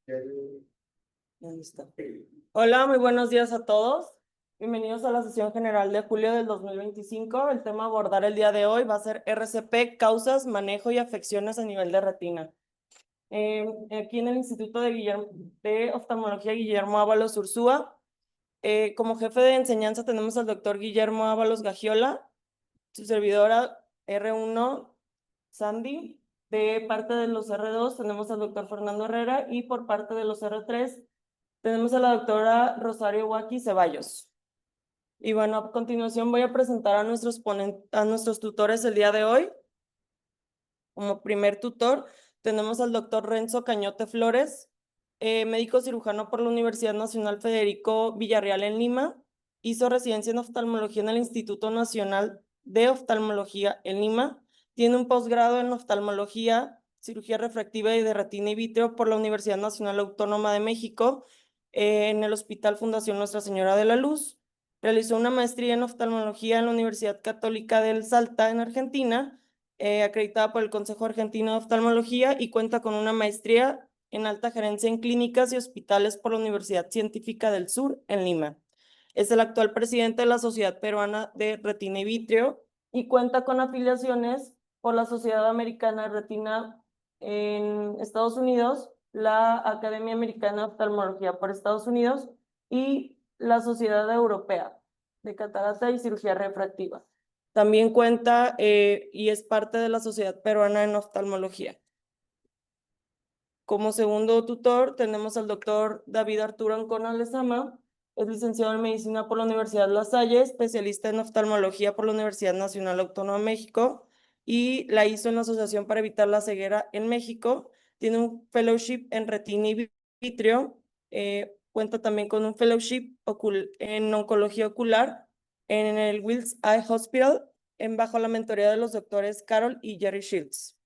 Ahí está. Hola, muy buenos días a todos. Bienvenidos a la sesión general de julio del 2025. El tema a abordar el día de hoy va a ser RCP, causas, manejo y afecciones a nivel de retina. Aquí en el Instituto de Oftalmología Guillermo Ábalos Ursúa, como jefe de enseñanza tenemos al doctor Guillermo Ábalos Gagiola, su servidora R1, Sandy. De parte de los R2 tenemos al doctor Fernando Herrera y por parte de los R3 tenemos a la doctora Rosario Waki Ceballos. Y bueno, a continuación voy a presentar a nuestros tutores el día de hoy. Como primer tutor tenemos al doctor Renzo Cañote Flores, médico cirujano por la Universidad Nacional Federico Villarreal en Lima. Hizo residencia en oftalmología en el Instituto Nacional de Oftalmología en Lima. Tiene un posgrado en oftalmología, cirugía refractiva y de retina y vítreo por la Universidad Nacional Autónoma de México, en el Hospital Fundación Nuestra Señora de la Luz. Realizó una maestría en oftalmología en la Universidad Católica del Salta, en Argentina, acreditada por el Consejo Argentino de Oftalmología, y cuenta con una maestría en alta gerencia en clínicas y hospitales por la Universidad Científica del Sur, en Lima. Es el actual presidente de la Sociedad Peruana de Retina y Vítreo y cuenta con afiliaciones por la Sociedad Americana de Retina en Estados Unidos, la Academia Americana de Oftalmología por Estados Unidos y la Sociedad Europea de Catarata y Cirugía Refractiva. También cuenta y es parte de la Sociedad Peruana en Oftalmología. Como segundo tutor tenemos al doctor David Arturo Ancona Lezama. Es licenciado en Medicina por la Universidad La Salle, especialista en oftalmología por la Universidad Nacional Autónoma de México y la hizo en la Asociación para Evitar la Ceguera en México. Tiene un fellowship en retina y vítreo. Cuenta también con un fellowship en oncología ocular en el Wills Eye Hospital, bajo la mentoría de los doctores Carol y Jerry Shields.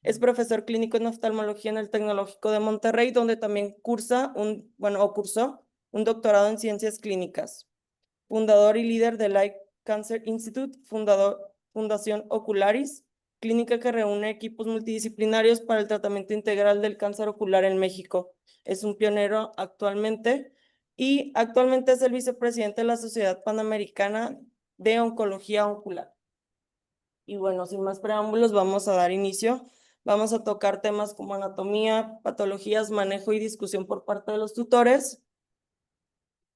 Es profesor clínico en oftalmología en el Tecnológico de Monterrey, donde también cursó un doctorado en ciencias clínicas. Fundador y líder del Eye Cancer Institute, Fundación Ocularis, clínica que reúne equipos multidisciplinarios para el tratamiento integral del cáncer ocular en México. Es un pionero actualmente y actualmente es el vicepresidente de la Sociedad Panamericana de Oncología Ocular. Y bueno, sin más preámbulos, vamos a dar inicio. Vamos a tocar temas como anatomía, patologías, manejo y discusión por parte de los tutores.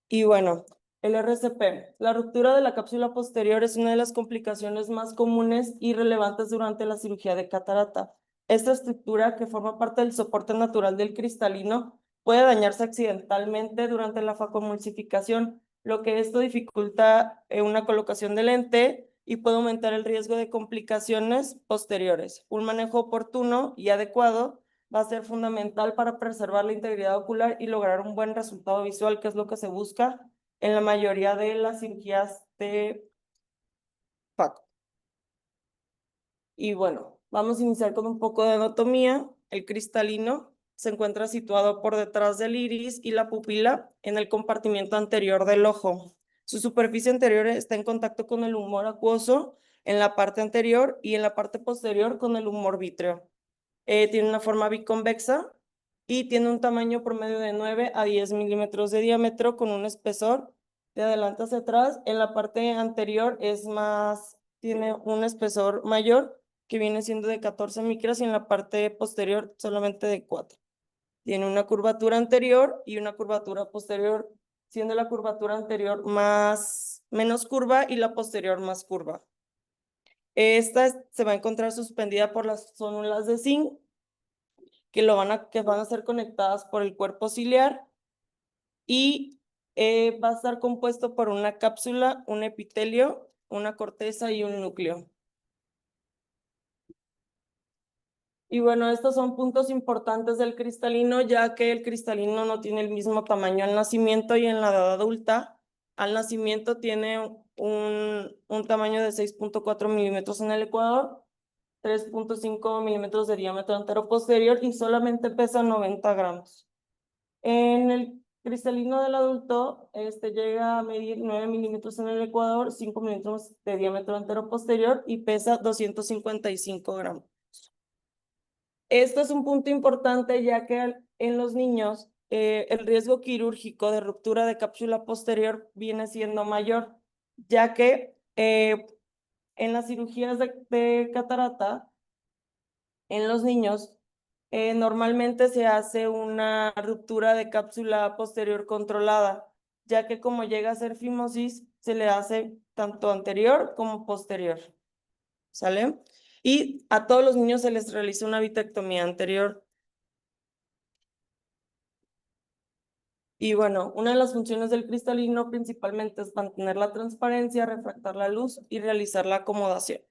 Y bueno, el RCP. La ruptura de la cápsula posterior es una de las complicaciones más comunes y relevantes durante la cirugía de catarata. Esta estructura, que forma parte del soporte natural del cristalino, puede dañarse accidentalmente durante la facomulsificación, lo que esto dificulta una colocación de lente y puede aumentar el riesgo de complicaciones posteriores. Un manejo oportuno y adecuado va a ser fundamental para preservar la integridad ocular y lograr un buen resultado visual, que es lo que se busca en la mayoría de las cirugías de FACO. Y bueno, vamos a iniciar con un poco de anatomía. El cristalino se encuentra situado por detrás del iris y la pupila en el compartimiento anterior del ojo. Su superficie anterior está en contacto con el humor acuoso en la parte anterior y en la parte posterior con el humor vítreo. Tiene una forma biconvexa y tiene un tamaño promedio de 9 a 10 milímetros de diámetro con un espesor de adelante hacia atrás. En la parte anterior tiene un espesor mayor que viene siendo de 14 micras y en la parte posterior solamente de 4. Tiene una curvatura anterior y una curvatura posterior, siendo la curvatura anterior menos curva y la posterior más curva. Esta se va a encontrar suspendida por las zónulas de zinc que van a ser conectadas por el cuerpo ciliar y va a estar compuesto por una cápsula, un epitelio, una corteza y un núcleo. Y bueno, estos son puntos importantes del cristalino, ya que el cristalino no tiene el mismo tamaño al nacimiento y en la edad adulta. Al nacimiento tiene un tamaño de 6.4 milímetros en el ecuador, 3.5 milímetros de diámetro anteroposterior y solamente pesa 90 gramos. En el cristalino del adulto, llega a medir 9 milímetros en el ecuador, 5 milímetros de diámetro anteroposterior y pesa 255 gramos. Esto es un punto importante ya que en los niños el riesgo quirúrgico de ruptura de cápsula posterior viene siendo mayor, ya que en las cirugías de catarata, en los niños, normalmente se hace una ruptura de cápsula posterior controlada, ya que como llega a ser fimosis, se le hace tanto anterior como posterior. ¿Sale? Y a todos los niños se les realiza una vitrectomía anterior. Y bueno, una de las funciones del cristalino principalmente es mantener la transparencia, refractar la luz y realizar la acomodación.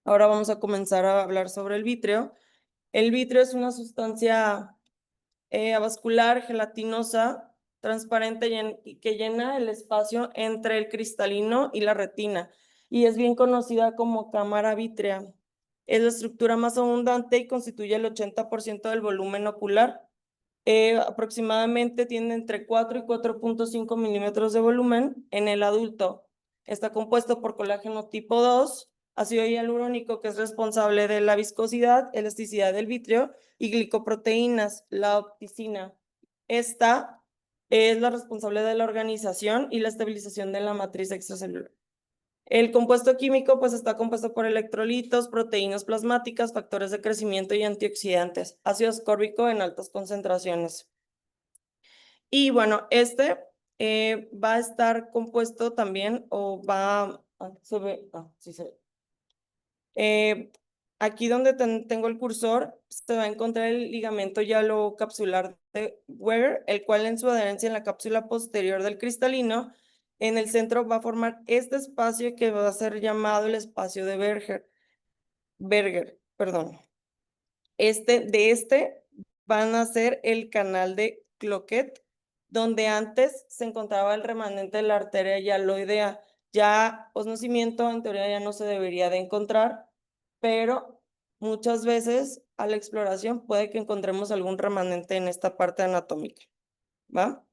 Ahora vamos a comenzar a hablar sobre el vítreo. El vítreo es una sustancia avascular, gelatinosa, transparente y que llena el espacio entre el cristalino y la retina, y es bien conocida como cámara vítrea. Es la estructura más abundante y constituye el 80% del volumen ocular. Aproximadamente tiene entre 4 y 4.5 milímetros de volumen en el adulto. Está compuesto por colágeno tipo 2, ácido hialurónico, que es responsable de la viscosidad, elasticidad del vítreo, y glicoproteínas, la opticina. Esta es la responsable de la organización y la estabilización de la matriz extracelular. El compuesto químico pues está compuesto por electrolitos, proteínas plasmáticas, factores de crecimiento y antioxidantes, ácido ascórbico en altas concentraciones. Y bueno, va a estar compuesto también o va, se ve, sí se ve. Aquí donde tengo el cursor, se va a encontrar el ligamento hialocapsular de Weber, el cual en su adherencia en la cápsula posterior del cristalino, en el centro va a formar este espacio que va a ser llamado el espacio de Berger, perdón. De este van a ser el canal de Cloquet, donde antes se encontraba el remanente de la arteria hialoidea. Ya posnacimiento en teoría ya no se debería de encontrar, pero muchas veces a la exploración puede que encontremos algún remanente en esta parte anatómica, ¿va?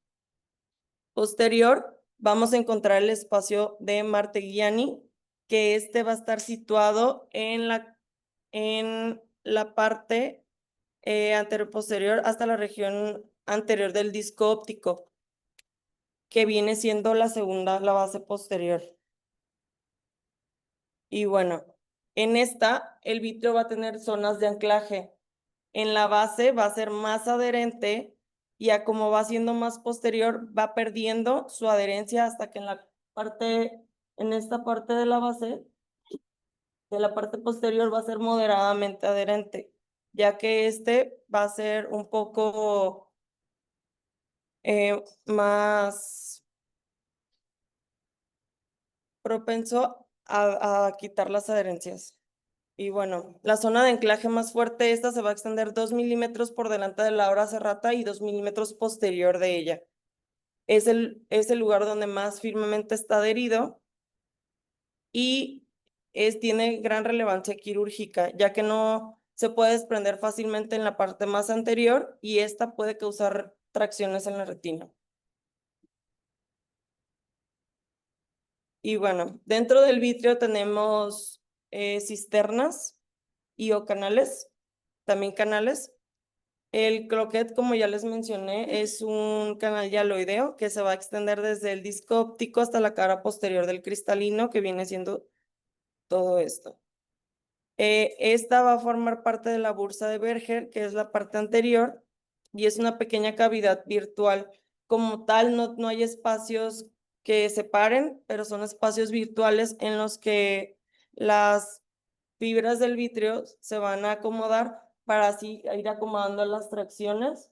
Posterior, vamos a encontrar el espacio de Martegliani, que va a estar situado en la parte anterior-posterior hasta la región anterior del disco óptico, que viene siendo la base posterior. Y bueno, en el vítreo va a tener zonas de anclaje. En la base va a ser más adherente y a como va siendo más posterior, va perdiendo su adherencia hasta que en esta parte de la base, de la parte posterior, va a ser moderadamente adherente, ya que va a ser un poco más propenso a quitar las adherencias. Y bueno, la zona de anclaje más fuerte, esta se va a extender 2 milímetros por delante de la hora serrata y 2 milímetros posterior de ella. Es el lugar donde más firmemente está adherido y tiene gran relevancia quirúrgica, ya que no se puede desprender fácilmente en la parte más anterior y esta puede causar tracciones en la retina. Y bueno, dentro del vítreo tenemos cisternas y o canales, también canales. El cloquet, como ya les mencioné, es un canal hialoideo que se va a extender desde el disco óptico hasta la cara posterior del cristalino, que viene siendo todo esto. Esta va a formar parte de la bursa de Berger, que es la parte anterior, y es una pequeña cavidad virtual. Como tal, no hay espacios que separen, pero son espacios virtuales en los que las fibras del vítreo se van a acomodar para así ir acomodando las tracciones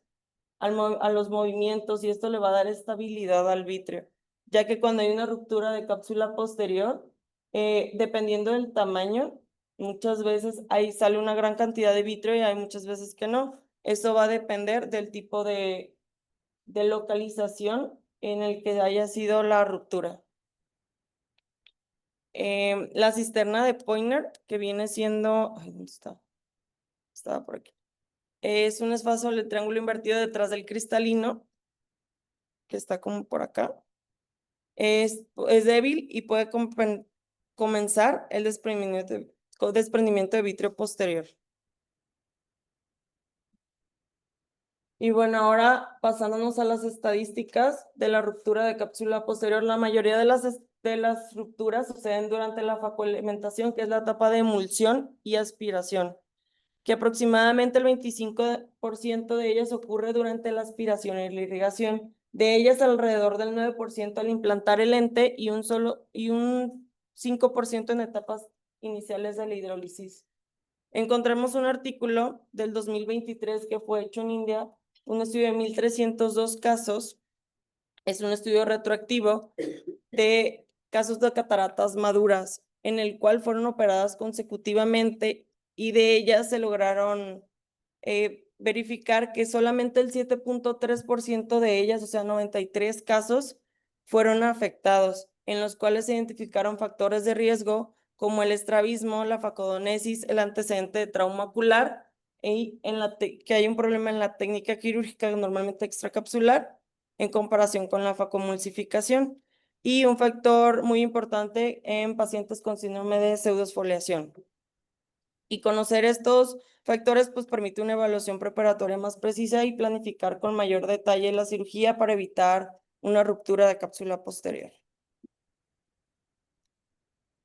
a los movimientos, y esto le va a dar estabilidad al vítreo, ya que cuando hay una ruptura de cápsula posterior, dependiendo del tamaño, muchas veces ahí sale una gran cantidad de vítreo y hay muchas veces que no. Eso va a depender del tipo de localización en el que haya sido la ruptura. La cisterna de Pointer, que viene siendo, ay, ¿dónde está? Estaba por aquí. Es un espacio del triángulo invertido detrás del cristalino, que está como por acá. Es débil y puede comenzar el desprendimiento de vitrio posterior. Y bueno, ahora pasándonos a las estadísticas de la ruptura de cápsula posterior, la mayoría de las rupturas suceden durante la facoalimentación, que es la etapa de emulsión y aspiración, que aproximadamente el 25% de ellas ocurre durante la aspiración y la irrigación. De ellas, alrededor del 9% al implantar el ente y un 5% en etapas iniciales de la hidrólisis. Encontramos un artículo del 2023 que fue hecho en India, un estudio de 1,302 casos. Es un estudio retroactivo de casos de cataratas maduras, en el cual fueron operadas consecutivamente y de ellas se lograron verificar que solamente el 7,3% de ellas, o sea, 93 casos, fueron afectados, en los cuales se identificaron factores de riesgo como el estrabismo, la facodonesis, el antecedente de trauma ocular y que hay un problema en la técnica quirúrgica normalmente extracapsular en comparación con la facomulsificación y un factor muy importante en pacientes con síndrome de pseudoesfoliación. Y conocer estos factores pues permite una evaluación preparatoria más precisa y planificar con mayor detalle la cirugía para evitar una ruptura de cápsula posterior.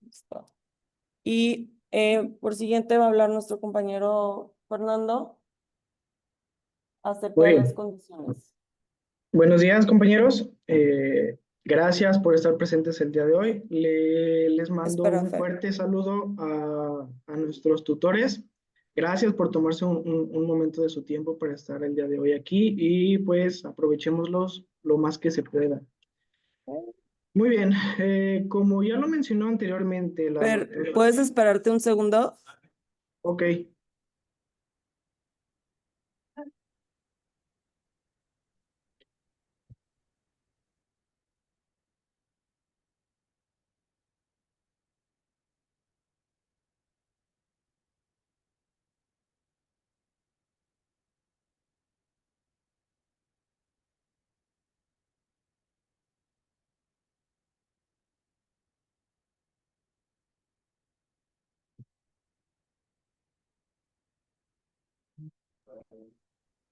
Listo. Y por siguiente va a hablar nuestro compañero Fernando acerca Muy de las bien. condiciones. Buenos días, compañeros. Gracias por estar presentes el día de hoy. Les mando Espera, un Fer. fuerte saludo a nuestros tutores. Gracias por tomarse un momento de su tiempo para estar el día de hoy aquí y pues aprovechémoslos lo más que se pueda. Muy bien, como ya lo mencionó anteriormente, la Fer, doctora. ¿puedes esperarte un segundo? Ok,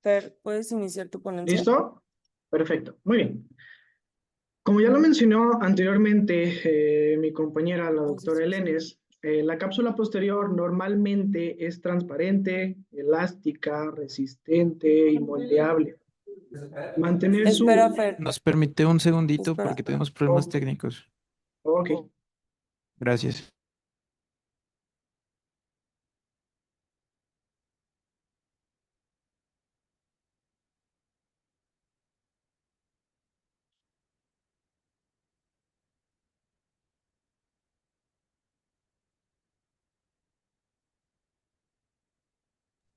Fer, ¿puedes iniciar tu ponencia? ¿listo? Perfecto, muy bien. Como ya lo mencionó anteriormente mi compañera, la doctora Elenes, la cápsula posterior normalmente es transparente, elástica, resistente y moldeable. Mantener Espera, su... Fer. Nos permite un segundito Espera. porque tenemos problemas Oh, técnicos. ok, Gracias.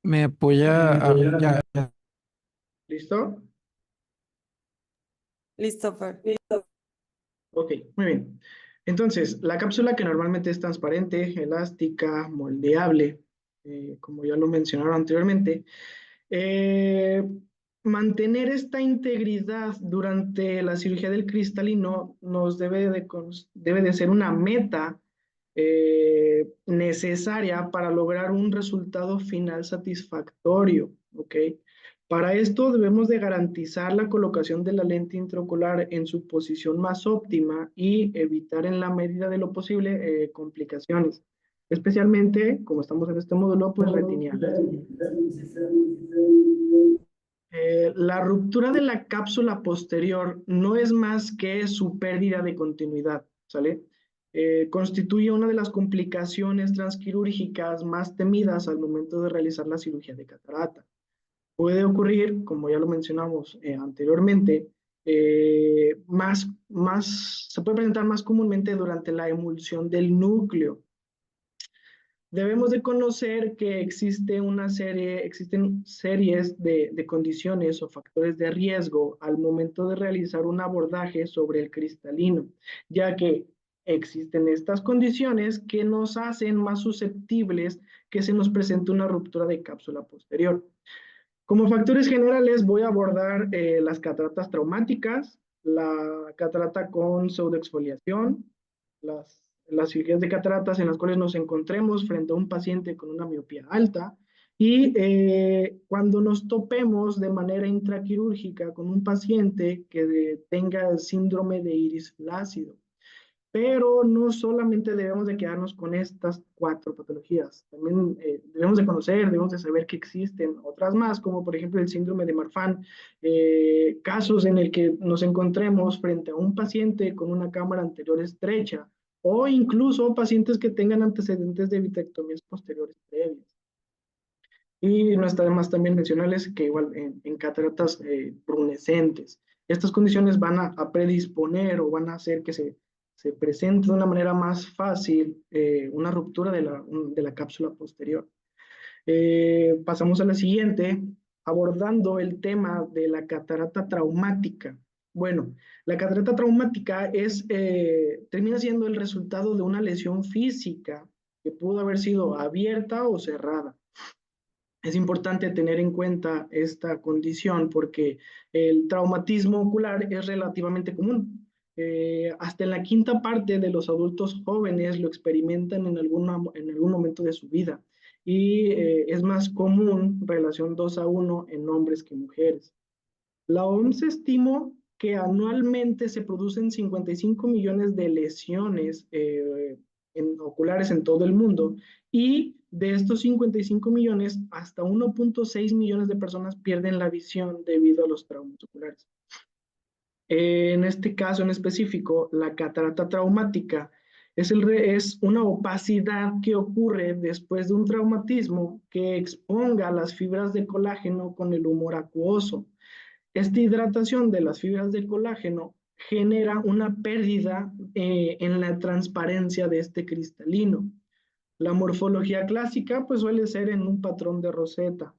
Me apoya ya. ¿listo? Listo, Fer. Ok, muy bien. Entonces, la cápsula que normalmente es transparente, elástica, moldeable, como ya lo mencionaron anteriormente, Eh, mantener esta integridad durante la cirugía del cristalino nos debe de ser una meta necesaria para lograr un resultado final satisfactorio, ¿ok? Para esto debemos de garantizar la colocación de la lente intraocular en su posición más óptima y evitar en la medida de lo posible complicaciones, especialmente, como estamos en este módulo, pues retinianas. La ruptura de la cápsula posterior no es más que su pérdida de continuidad, ¿sale? Constituye una de las complicaciones transquirúrgicas más temidas al momento de realizar la cirugía de catarata. Puede ocurrir, como ya lo mencionamos anteriormente, se puede presentar más comúnmente durante la emulsión del núcleo. Debemos de conocer que existen series de condiciones o factores de riesgo al momento de realizar un abordaje sobre el cristalino, ya que existen estas condiciones que nos hacen más susceptibles que se nos presente una ruptura de cápsula posterior. Como factores generales voy a abordar las cataratas traumáticas, la catarata con pseudoexfoliación, las cirugías de cataratas en las cuales nos encontremos frente a un paciente con una miopía alta Y cuando nos topemos de manera intraquirúrgica con un paciente que tenga el síndrome de iris flácido, pero no solamente debemos de quedarnos con estas cuatro patologías, también debemos de conocer, debemos de saber que existen otras más, como por ejemplo el síndrome de Marfan, casos en el que nos encontremos frente a un paciente con una cámara anterior estrecha, o incluso pacientes que tengan antecedentes de vitrectomías posteriores previas. Y no está de más también mencionarles que igual en cataratas brunescentes, estas condiciones van a predisponer o van a hacer que se presente de una manera más fácil una ruptura de la cápsula posterior. Pasamos a la siguiente, abordando el tema de la catarata traumática. Bueno, la catarata traumática termina siendo el resultado de una lesión física que pudo haber sido abierta o cerrada. Es importante tener en cuenta esta condición porque el traumatismo ocular es relativamente común. Hasta en la quinta parte de los adultos jóvenes lo experimentan en algún momento de su vida y es más común relación 2 a 1 en hombres que mujeres. La OMS estimó que anualmente se producen 55 millones de lesiones oculares en todo el mundo y de estos 55 millones, hasta 1.6 millones de personas pierden la visión debido a los traumas oculares. En este caso en específico, la catarata traumática es una opacidad que ocurre después de un traumatismo que exponga las fibras de colágeno con el humor acuoso. Esta hidratación de las fibras de colágeno genera una pérdida en la transparencia de este cristalino. La morfología clásica pues suele ser en un patrón de roseta.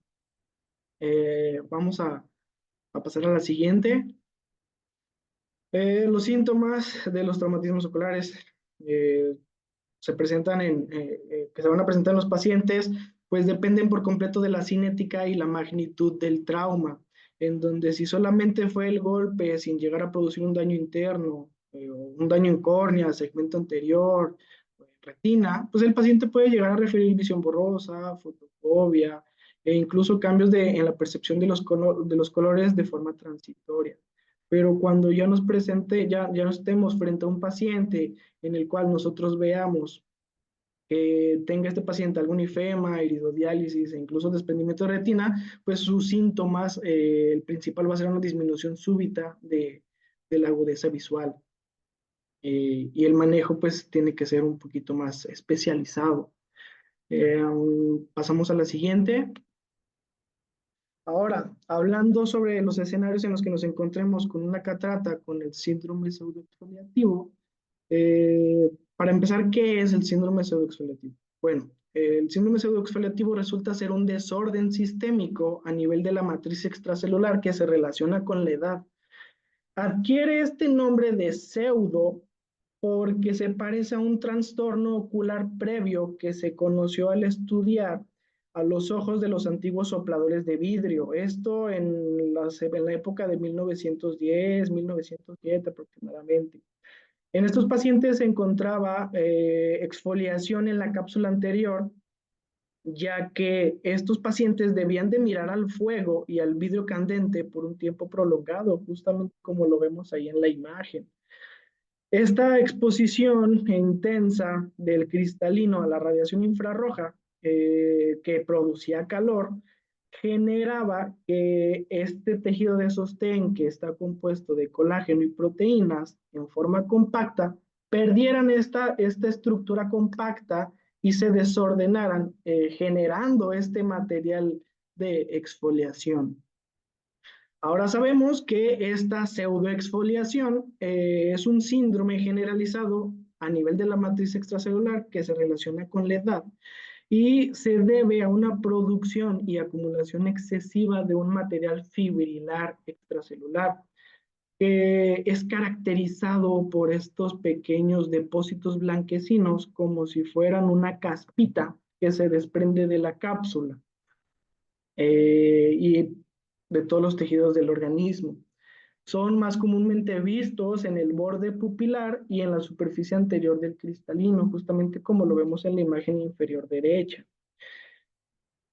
Vamos a pasar a la siguiente. Los síntomas de los traumatismos oculares se presentan que se van a presentar en los pacientes, pues dependen por completo de la cinética y la magnitud del trauma, en donde si solamente fue el golpe sin llegar a producir un daño interno, o un daño en córnea, segmento anterior, retina, pues el paciente puede llegar a referir visión borrosa, fotofobia, e incluso cambios en la percepción de los colores de forma transitoria. Pero cuando ya nos presente, ya no estemos frente a un paciente en el cual nosotros veamos que tenga este paciente algún ifema, iridodiálisis e incluso desprendimiento de retina, pues sus síntomas, el principal va a ser una disminución súbita de la agudeza visual. Y el manejo pues tiene que ser un poquito más especializado. Pasamos a la siguiente. Ahora, hablando sobre los escenarios en los que nos encontremos con una catarata con el síndrome pseudoexfoliativo, para empezar, ¿qué es el síndrome pseudoexfoliativo? Bueno, el síndrome pseudoexfoliativo resulta ser un desorden sistémico a nivel de la matriz extracelular que se relaciona con la edad. Adquiere este nombre de pseudo porque se parece a un trastorno ocular previo que se conoció al estudiar a los ojos de los antiguos sopladores de vidrio. Esto en la época de 1910, 1907 aproximadamente. En estos pacientes se encontraba exfoliación en la cápsula anterior, ya que estos pacientes debían de mirar al fuego y al vidrio candente por un tiempo prolongado, justamente como lo vemos ahí en la imagen. Esta exposición intensa del cristalino a la radiación infrarroja que producía calor generaba que este tejido de sostén que está compuesto de colágeno y proteínas en forma compacta perdieran esta estructura compacta y se desordenaran generando este material de exfoliación. Ahora sabemos que esta pseudoexfoliación es un síndrome generalizado a nivel de la matriz extracelular que se relaciona con la edad y se debe a una producción y acumulación excesiva de un material fibrilar extracelular que es caracterizado por estos pequeños depósitos blanquecinos como si fueran una caspita que se desprende de la cápsula. Y de todos los tejidos del organismo. Son más comúnmente vistos en el borde pupilar y en la superficie anterior del cristalino, justamente como lo vemos en la imagen inferior derecha.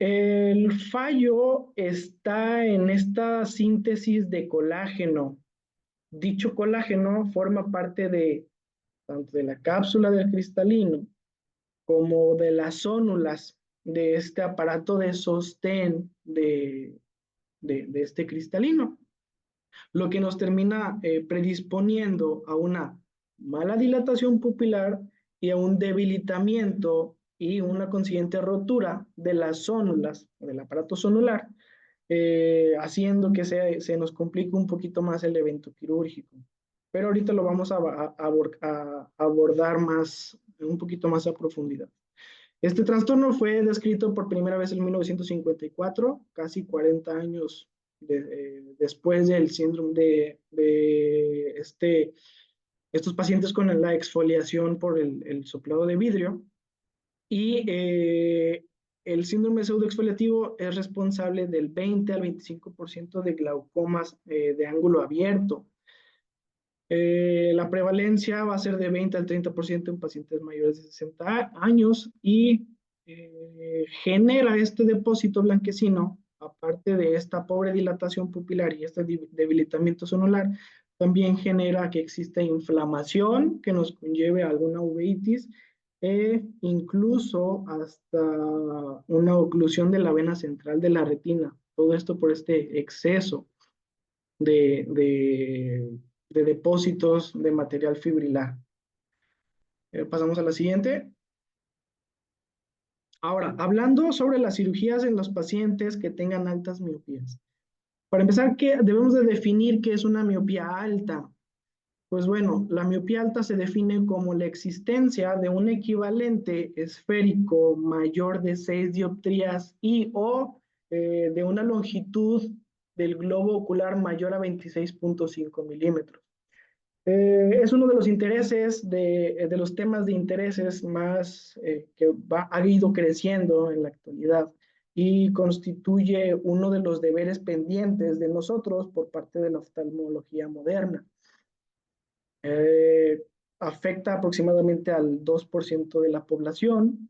El fallo está en esta síntesis de colágeno. Dicho colágeno forma parte de tanto de la cápsula del cristalino como de las zónulas de este aparato de sostén de este cristalino, lo que nos termina predisponiendo a una mala dilatación pupilar y a un debilitamiento y una consiguiente rotura de las zónulas, del aparato zonular, haciendo que se nos complique un poquito más el evento quirúrgico. Pero ahorita lo vamos a abordar más, un poquito más a profundidad. Este trastorno fue descrito por primera vez en 1954, casi 40 años después del síndrome estos pacientes con la exfoliación por el soplado de vidrio. Y el síndrome pseudoexfoliativo es responsable del 20 al 25% de glaucomas de ángulo abierto. La prevalencia va a ser de 20 al 30% en pacientes mayores de 60 años y genera este depósito blanquecino, aparte de esta pobre dilatación pupilar y este debilitamiento sonular, también genera que exista inflamación que nos conlleve a alguna uveitis e incluso hasta una oclusión de la vena central de la retina. Todo esto por este exceso de depósitos de material fibrilar. Pasamos a la siguiente. Ahora, hablando sobre las cirugías en los pacientes que tengan altas miopías. Para empezar, debemos de definir qué es una miopía alta. Pues bueno, la miopía alta se define como la existencia de un equivalente esférico mayor de 6 dioptrías y o de una longitud del globo ocular mayor a 26.5 milímetros. Es uno de los intereses, de los temas de intereses más que ha ido creciendo en la actualidad y constituye uno de los deberes pendientes de nosotros por parte de la oftalmología moderna. Afecta aproximadamente al 2% de la población,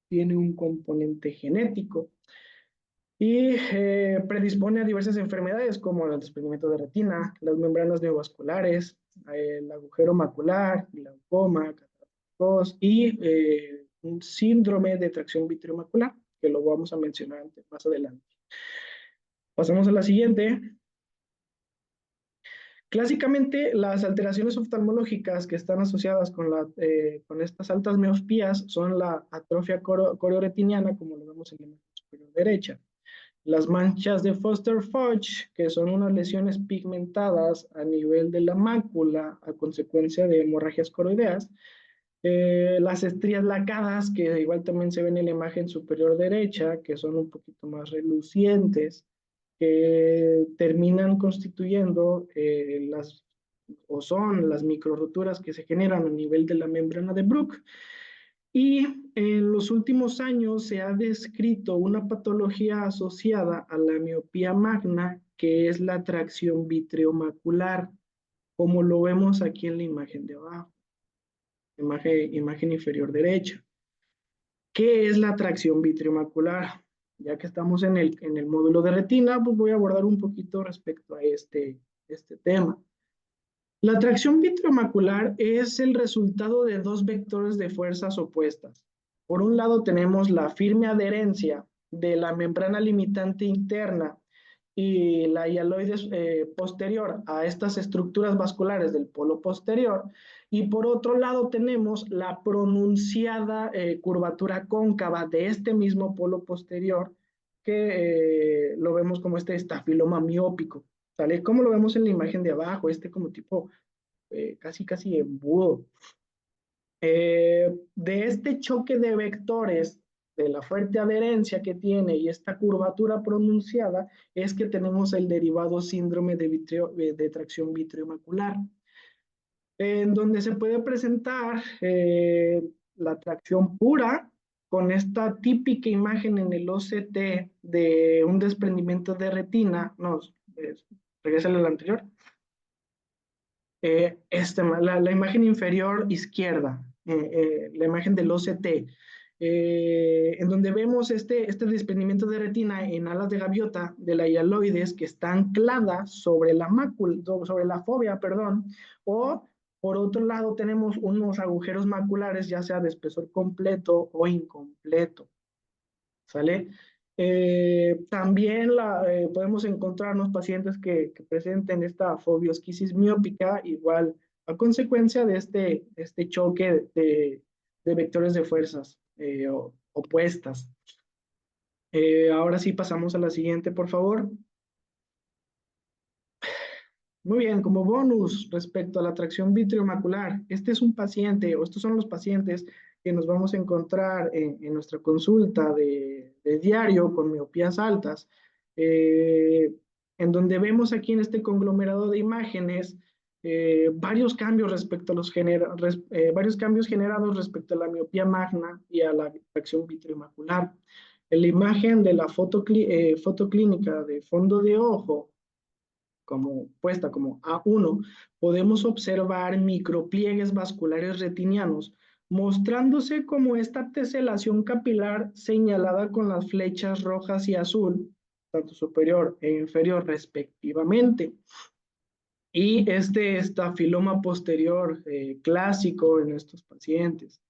tiene un componente genético y predispone a diversas enfermedades como el desprendimiento de retina, las membranas neovasculares, el agujero macular, glaucoma, cataratas y un síndrome de tracción vitreomacular, que lo vamos a mencionar más adelante. Pasamos a la siguiente. Clásicamente, las alteraciones oftalmológicas que están asociadas con estas altas miopías son la atrofia corioretiniana, como lo vemos en la imagen superior derecha, las manchas de Foster-Fuchs, que son unas lesiones pigmentadas a nivel de la mácula a consecuencia de hemorragias coroideas, las estrías lacadas, que igual también se ven en la imagen superior derecha, que son un poquito más relucientes, que terminan constituyendo o son las microroturas que se generan a nivel de la membrana de Bruch. Y en los últimos años se ha descrito una patología asociada a la miopía magna, que es la tracción vitreomacular, como lo vemos aquí en la imagen de abajo, imagen inferior derecha. ¿Qué es la tracción vitreomacular? Ya que estamos en el módulo de retina, pues voy a abordar un poquito respecto a este tema. La tracción vitreomacular es el resultado de dos vectores de fuerzas opuestas. Por un lado tenemos la firme adherencia de la membrana limitante interna y la hialoide posterior a estas estructuras vasculares del polo posterior, y por otro lado tenemos la pronunciada curvatura cóncava de este mismo polo posterior, que lo vemos como este estafiloma miópico, ¿sale? Como lo vemos en la imagen de abajo, como tipo casi embudo. De este choque de vectores, de la fuerte adherencia que tiene y esta curvatura pronunciada, es que tenemos el derivado síndrome de tracción vitreomacular, en donde se puede presentar la tracción pura, con esta típica imagen en el OCT de un desprendimiento de retina. No, regrésale a la anterior. La imagen inferior izquierda, la imagen del OCT. en donde vemos este desprendimiento de retina en alas de gaviota de la hialoides que está anclada sobre la mácula, sobre la fóvea, perdón, o por otro lado tenemos unos agujeros maculares, ya sea de espesor completo o incompleto, ¿sale? También podemos encontrarnos pacientes que presenten esta fobiosquisis miópica, igual a consecuencia de este choque de vectores de fuerzas opuestas. Ahora sí pasamos a la siguiente, por favor. Muy bien, como bonus respecto a la tracción vitreomacular, este es un paciente, o estos son los pacientes que nos vamos a encontrar en nuestra consulta de diario con miopías altas, en donde vemos aquí en este conglomerado de imágenes varios cambios respecto a varios cambios generados respecto a la miopía magna y a la tracción vitreomacular. En la imagen de la foto clínica de fondo de ojo, puesta como A1, podemos observar micropliegues vasculares retinianos, mostrándose como esta teselación capilar señalada con las flechas rojas y azul, tanto superior e inferior respectivamente. Y este estafiloma posterior clásico en estos pacientes.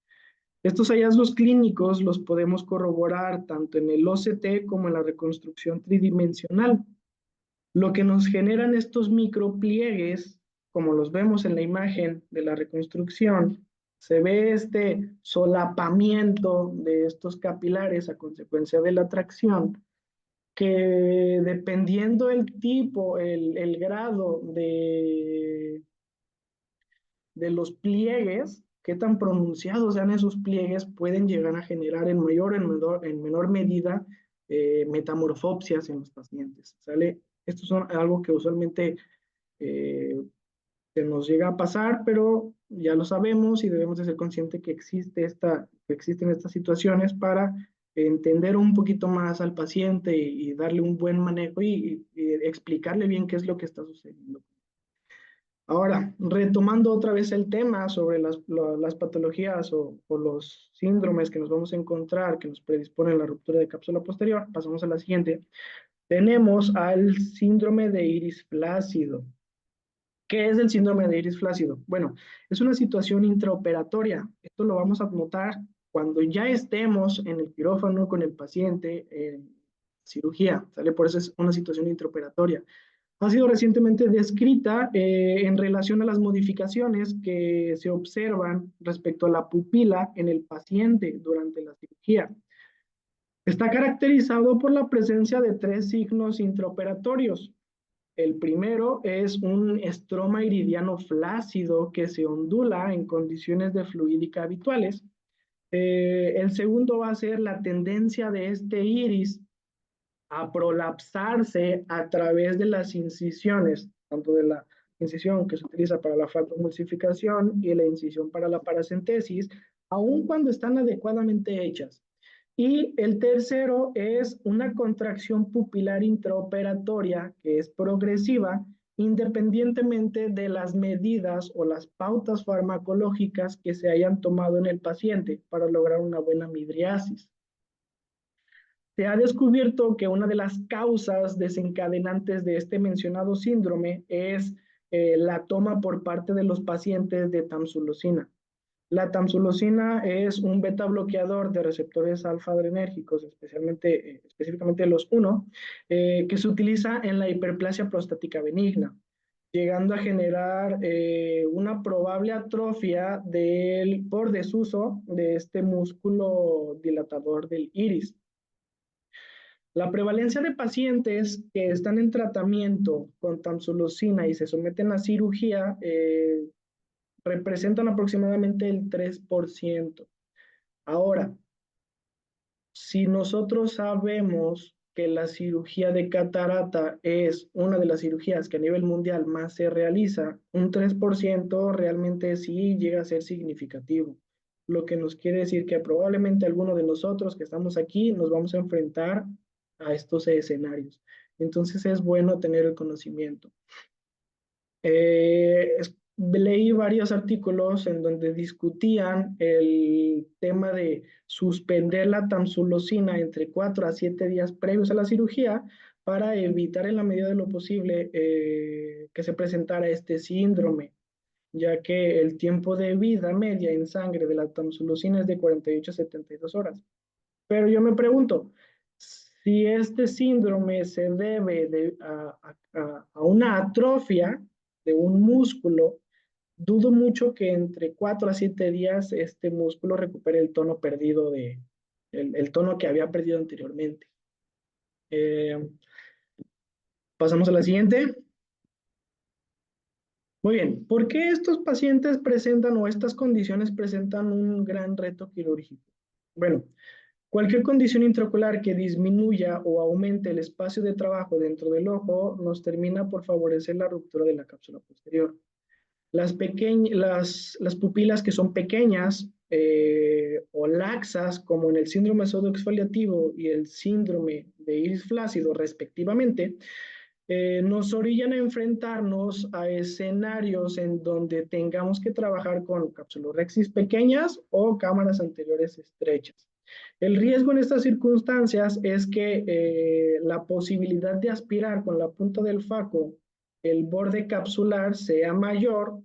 Estos hallazgos clínicos los podemos corroborar tanto en el OCT como en la reconstrucción tridimensional. Lo que nos generan estos micropliegues, como los vemos en la imagen de la reconstrucción, se ve este solapamiento de estos capilares a consecuencia de la tracción, que dependiendo el tipo, el grado de los pliegues, qué tan pronunciados sean esos pliegues, pueden llegar a generar en mayor o en menor medida metamorfopsias en los pacientes, ¿sale? Estos son algo que usualmente se nos llega a pasar, pero ya lo sabemos y debemos de ser conscientes que existen estas situaciones para entender un poquito más al paciente y darle un buen manejo y explicarle bien qué es lo que está sucediendo. Ahora, retomando otra vez el tema sobre las patologías o los síndromes que nos vamos a encontrar que nos predisponen a la ruptura de cápsula posterior, pasamos a la siguiente. Tenemos al síndrome de iris flácido. ¿Qué es el síndrome de iris flácido? Bueno, es una situación intraoperatoria. Esto lo vamos a notar cuando ya estemos en el quirófano con el paciente en cirugía, ¿sale? Por eso es una situación intraoperatoria. Ha sido recientemente descrita en relación a las modificaciones que se observan respecto a la pupila en el paciente durante la cirugía. Está caracterizado por la presencia de 3 signos intraoperatorios. El primero es un estroma iridiano flácido que se ondula en condiciones de fluídica habituales. El segundo va a ser la tendencia de este iris a prolapsarse a través de las incisiones, tanto de la incisión que se utiliza para la falcomulsificación y la incisión para la paracentesis, aun cuando están adecuadamente hechas. Y el tercero es una contracción pupilar intraoperatoria que es progresiva independientemente de las medidas o las pautas farmacológicas que se hayan tomado en el paciente para lograr una buena midriasis. Se ha descubierto que una de las causas desencadenantes de este mencionado síndrome es la toma por parte de los pacientes de tamsulosina. La tamsulosina es un beta bloqueador de receptores alfa-adrenérgicos, específicamente los 1, que se utiliza en la hiperplasia prostática benigna, llegando a generar una probable atrofia por desuso de este músculo dilatador del iris. La prevalencia de pacientes que están en tratamiento con tamsulosina y se someten a cirugía representan aproximadamente el 3%. Ahora, si nosotros sabemos que la cirugía de catarata es una de las cirugías que a nivel mundial más se realiza, un 3% realmente sí llega a ser significativo. Lo que nos quiere decir que probablemente alguno de nosotros que estamos aquí nos vamos a enfrentar a estos escenarios. Entonces es bueno tener el conocimiento. leí varios artículos en donde discutían el tema de suspender la tamsulosina entre 4 a 7 días previos a la cirugía para evitar en la medida de lo posible que se presentara este síndrome, ya que el tiempo de vida media en sangre de la tamsulosina es de 48 a 72 horas. Pero yo me pregunto, si este síndrome se debe a una atrofia de un músculo, dudo mucho que entre 4 a 7 días este músculo recupere el tono perdido el tono que había perdido anteriormente. Pasamos a la siguiente. Muy bien, ¿por qué estos pacientes presentan o estas condiciones presentan un gran reto quirúrgico? Bueno, cualquier condición intraocular que disminuya o aumente el espacio de trabajo dentro del ojo nos termina por favorecer la ruptura de la cápsula posterior. Las pupilas que son pequeñas o laxas, como en el síndrome pseudoexfoliativo y el síndrome de iris flácido respectivamente, nos orillan a enfrentarnos a escenarios en donde tengamos que trabajar con capsulorhexis pequeñas o cámaras anteriores estrechas. El riesgo en estas circunstancias es que la posibilidad de aspirar con la punta del faco el borde capsular sea mayor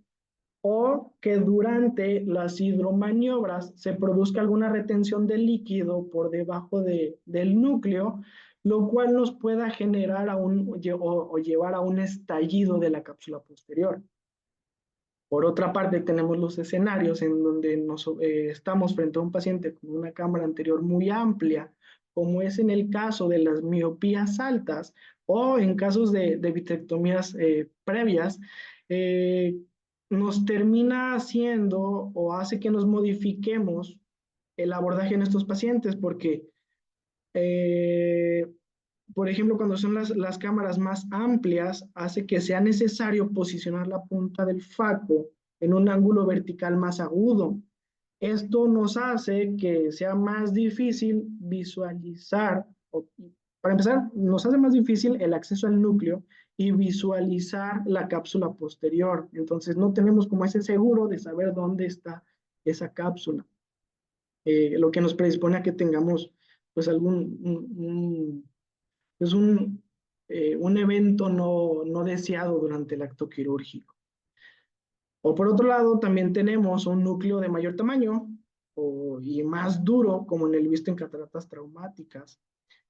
o que durante las hidromaniobras se produzca alguna retención de líquido por debajo del núcleo, lo cual nos pueda generar o llevar a un estallido de la cápsula posterior. Por otra parte, tenemos los escenarios en donde estamos frente a un paciente con una cámara anterior muy amplia, como es en el caso de las miopías altas o en casos de vitrectomías previas, nos termina haciendo o hace que nos modifiquemos el abordaje en estos pacientes porque eh, por ejemplo, cuando son las cámaras más amplias, hace que sea necesario posicionar la punta del faco en un ángulo vertical más agudo. Esto nos hace que sea más difícil visualizar, para empezar, nos hace más difícil el acceso al núcleo y visualizar la cápsula posterior. Entonces no tenemos como ese seguro de saber dónde está esa cápsula. Lo que nos predispone a que tengamos pues es un evento no deseado durante el acto quirúrgico. O por otro lado, también tenemos un núcleo de mayor tamaño y más duro, como en el visto en cataratas traumáticas,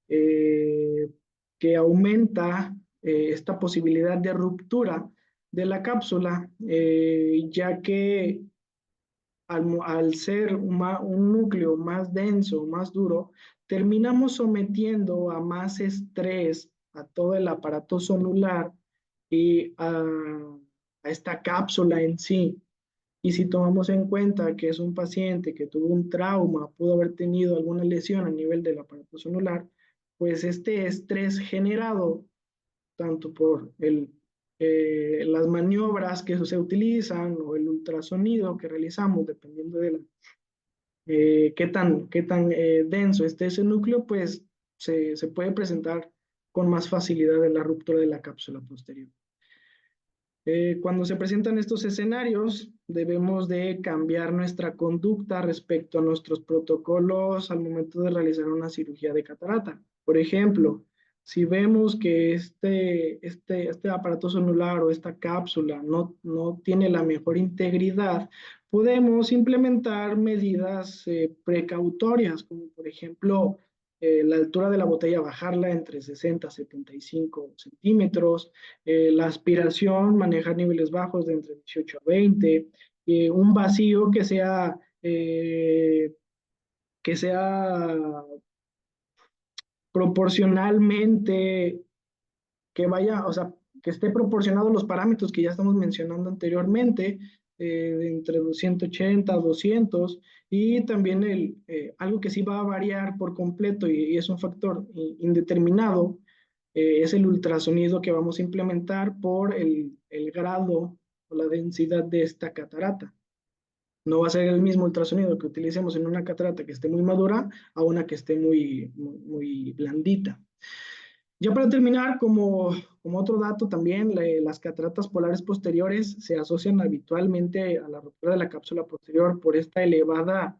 que aumenta esta posibilidad de ruptura de la cápsula, ya que al ser un núcleo más denso, más duro, terminamos sometiendo a más estrés a todo el aparato celular y a esta cápsula en sí. Y si tomamos en cuenta que es un paciente que tuvo un trauma, pudo haber tenido alguna lesión a nivel del aparato celular, pues este estrés generado tanto por las maniobras que se utilizan o el ultrasonido que realizamos, dependiendo de qué tan denso esté ese núcleo, pues se puede presentar con más facilidad en la ruptura de la cápsula posterior. Cuando se presentan estos escenarios, debemos de cambiar nuestra conducta respecto a nuestros protocolos al momento de realizar una cirugía de catarata. Por ejemplo, si vemos que este aparato celular o esta cápsula no tiene la mejor integridad, podemos implementar medidas precautorias, como por ejemplo, la altura de la botella bajarla entre 60 a 75 centímetros, la aspiración, manejar niveles bajos de entre 18 a 20, un vacío que sea proporcionalmente, que vaya, o sea, que esté proporcionado a los parámetros que ya estamos mencionando anteriormente, entre 180 a 200, y también algo que sí va a variar por completo y es un factor indeterminado, es el ultrasonido que vamos a implementar por el grado o la densidad de esta catarata. No va a ser el mismo ultrasonido que utilicemos en una catarata que esté muy madura a una que esté muy blandita. Ya para terminar, como otro dato también, las cataratas polares posteriores se asocian habitualmente a la ruptura de la cápsula posterior por esta elevada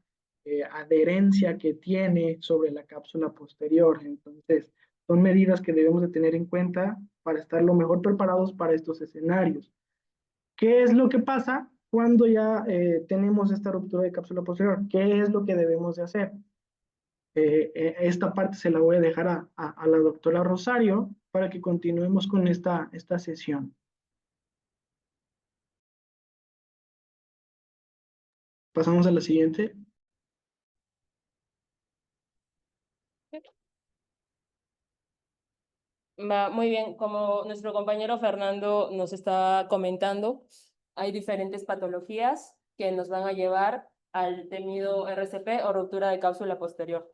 adherencia que tiene sobre la cápsula posterior. Entonces, son medidas que debemos de tener en cuenta para estar lo mejor preparados para estos escenarios. ¿Qué es lo que pasa cuando ya tenemos esta ruptura de cápsula posterior? ¿Qué es lo que debemos de hacer? Esta parte se la voy a dejar a la doctora Rosario para que continuemos con esta sesión. Pasamos a la siguiente. Va muy bien, como nuestro compañero Fernando nos está comentando, hay diferentes patologías que nos van a llevar al temido RCP o ruptura de cápsula posterior.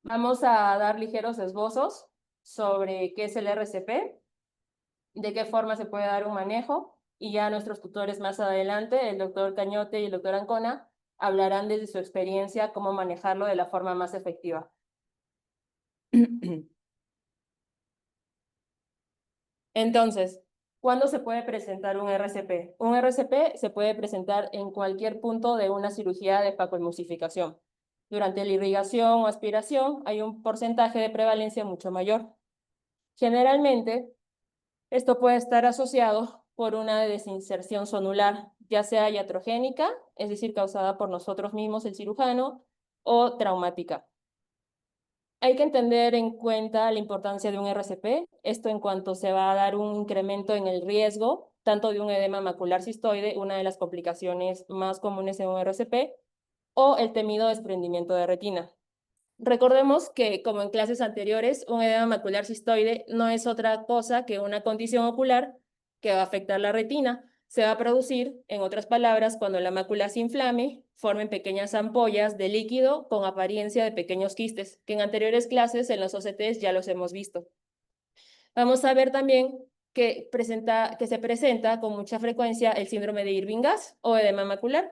Vamos a dar ligeros esbozos sobre qué es el RCP, de qué forma se puede dar un manejo, y ya nuestros tutores más adelante, el doctor Cañote y el doctor Ancona, hablarán desde su experiencia cómo manejarlo de la forma más efectiva. Entonces, ¿cuándo se puede presentar un RCP? Un RCP se puede presentar en cualquier punto de una cirugía de facoemulsificación. Durante la irrigación o aspiración hay un porcentaje de prevalencia mucho mayor. Generalmente, esto puede estar asociado por una desinserción zonular, ya sea iatrogénica, es decir, causada por nosotros mismos, el cirujano, o traumática. Hay que tener en cuenta la importancia de un RCP, esto en cuanto se va a dar un incremento en el riesgo, tanto de un edema macular cistoide, una de las complicaciones más comunes en un RCP, o el temido desprendimiento de retina. Recordemos que, como en clases anteriores, un edema macular cistoide no es otra cosa que una condición ocular que va a afectar la retina. Se va a producir, en otras palabras, cuando la mácula se inflame, formen pequeñas ampollas de líquido con apariencia de pequeños quistes, que en anteriores clases en los OCTs ya los hemos visto. Vamos a ver también que se presenta con mucha frecuencia el síndrome de Irving-Gass o edema macular.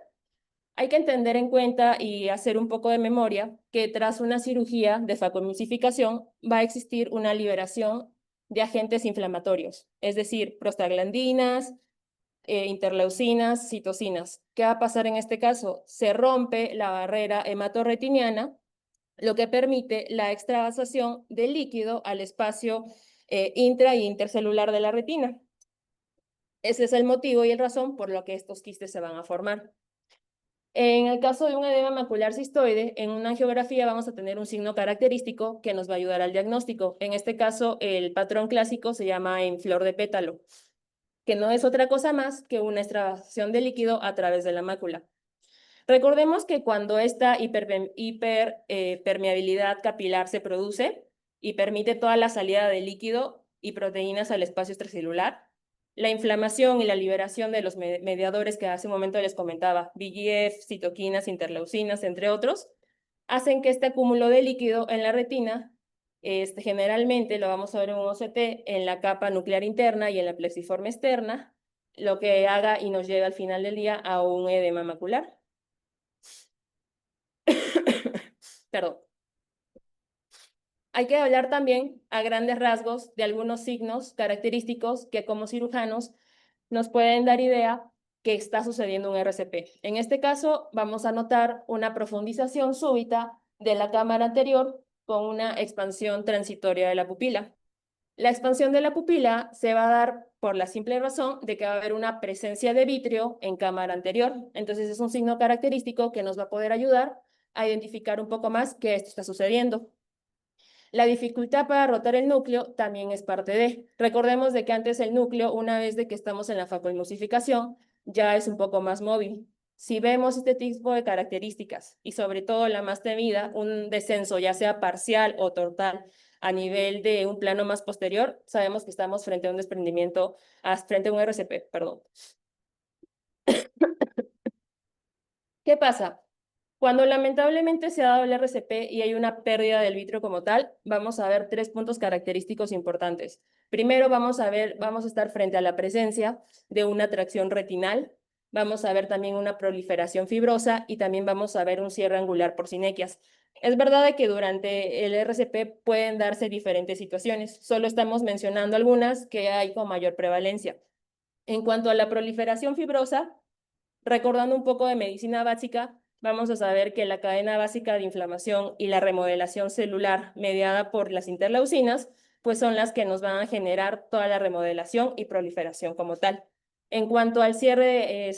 Hay que tener en cuenta y hacer un poco de memoria que tras una cirugía de facoemulsificación va a existir una liberación de agentes inflamatorios, es decir, prostaglandinas, interleucinas, citocinas. ¿Qué va a pasar en este caso? Se rompe la barrera hematorretiniana, lo que permite la extravasación de líquido al espacio intra e intercelular de la retina. Ese es el motivo y el razón por lo que estos quistes se van a formar. En el caso de un edema macular cistoide, en una angiografía vamos a tener un signo característico que nos va a ayudar al diagnóstico. En este caso, el patrón clásico se llama en flor de pétalo, que no es otra cosa más que una extravasación de líquido a través de la mácula. Recordemos que cuando esta hiperpermeabilidad capilar se produce y permite toda la salida de líquido y proteínas al espacio extracelular, la inflamación y la liberación de los mediadores que hace un momento les comentaba, VEGF, citoquinas, interleucinas, entre otros, hacen que este acúmulo de líquido en la retina, generalmente lo vamos a ver en un OCT, en la capa nuclear interna y en la plexiforme externa, lo que haga y nos lleve al final del día a un edema macular. Perdón. Hay que hablar también a grandes rasgos de algunos signos característicos que como cirujanos nos pueden dar idea que está sucediendo un RCP. En este caso, vamos a notar una profundización súbita de la cámara anterior con una expansión transitoria de la pupila. La expansión de la pupila se va a dar por la simple razón de que va a haber una presencia de vitrio en cámara anterior. Entonces es un signo característico que nos va a poder ayudar a identificar un poco más que esto está sucediendo. La dificultad para rotar el núcleo también es parte de. Recordemos de que antes el núcleo, una vez de que estamos en la facoemulsificación, ya es un poco más móvil. Si vemos este tipo de características y sobre todo la más temida, un descenso ya sea parcial o total a nivel de un plano más posterior, sabemos que estamos frente a un desprendimiento, frente a un RCP, perdón. ¿Qué pasa? Cuando lamentablemente se ha dado el RCP y hay una pérdida del vitrio como tal, vamos a ver 3 puntos característicos importantes. Primero vamos a estar frente a la presencia de una tracción retinal. vamos a ver también una proliferación fibrosa y también vamos a ver un cierre angular por sinequias. Es verdad de que durante el RCP pueden darse diferentes situaciones, solo estamos mencionando algunas que hay con mayor prevalencia. En cuanto a la proliferación fibrosa, recordando un poco de medicina básica, vamos a saber que la cadena básica de inflamación y la remodelación celular mediada por las interleucinas, pues son las que nos van a generar toda la remodelación y proliferación como tal. En cuanto al cierre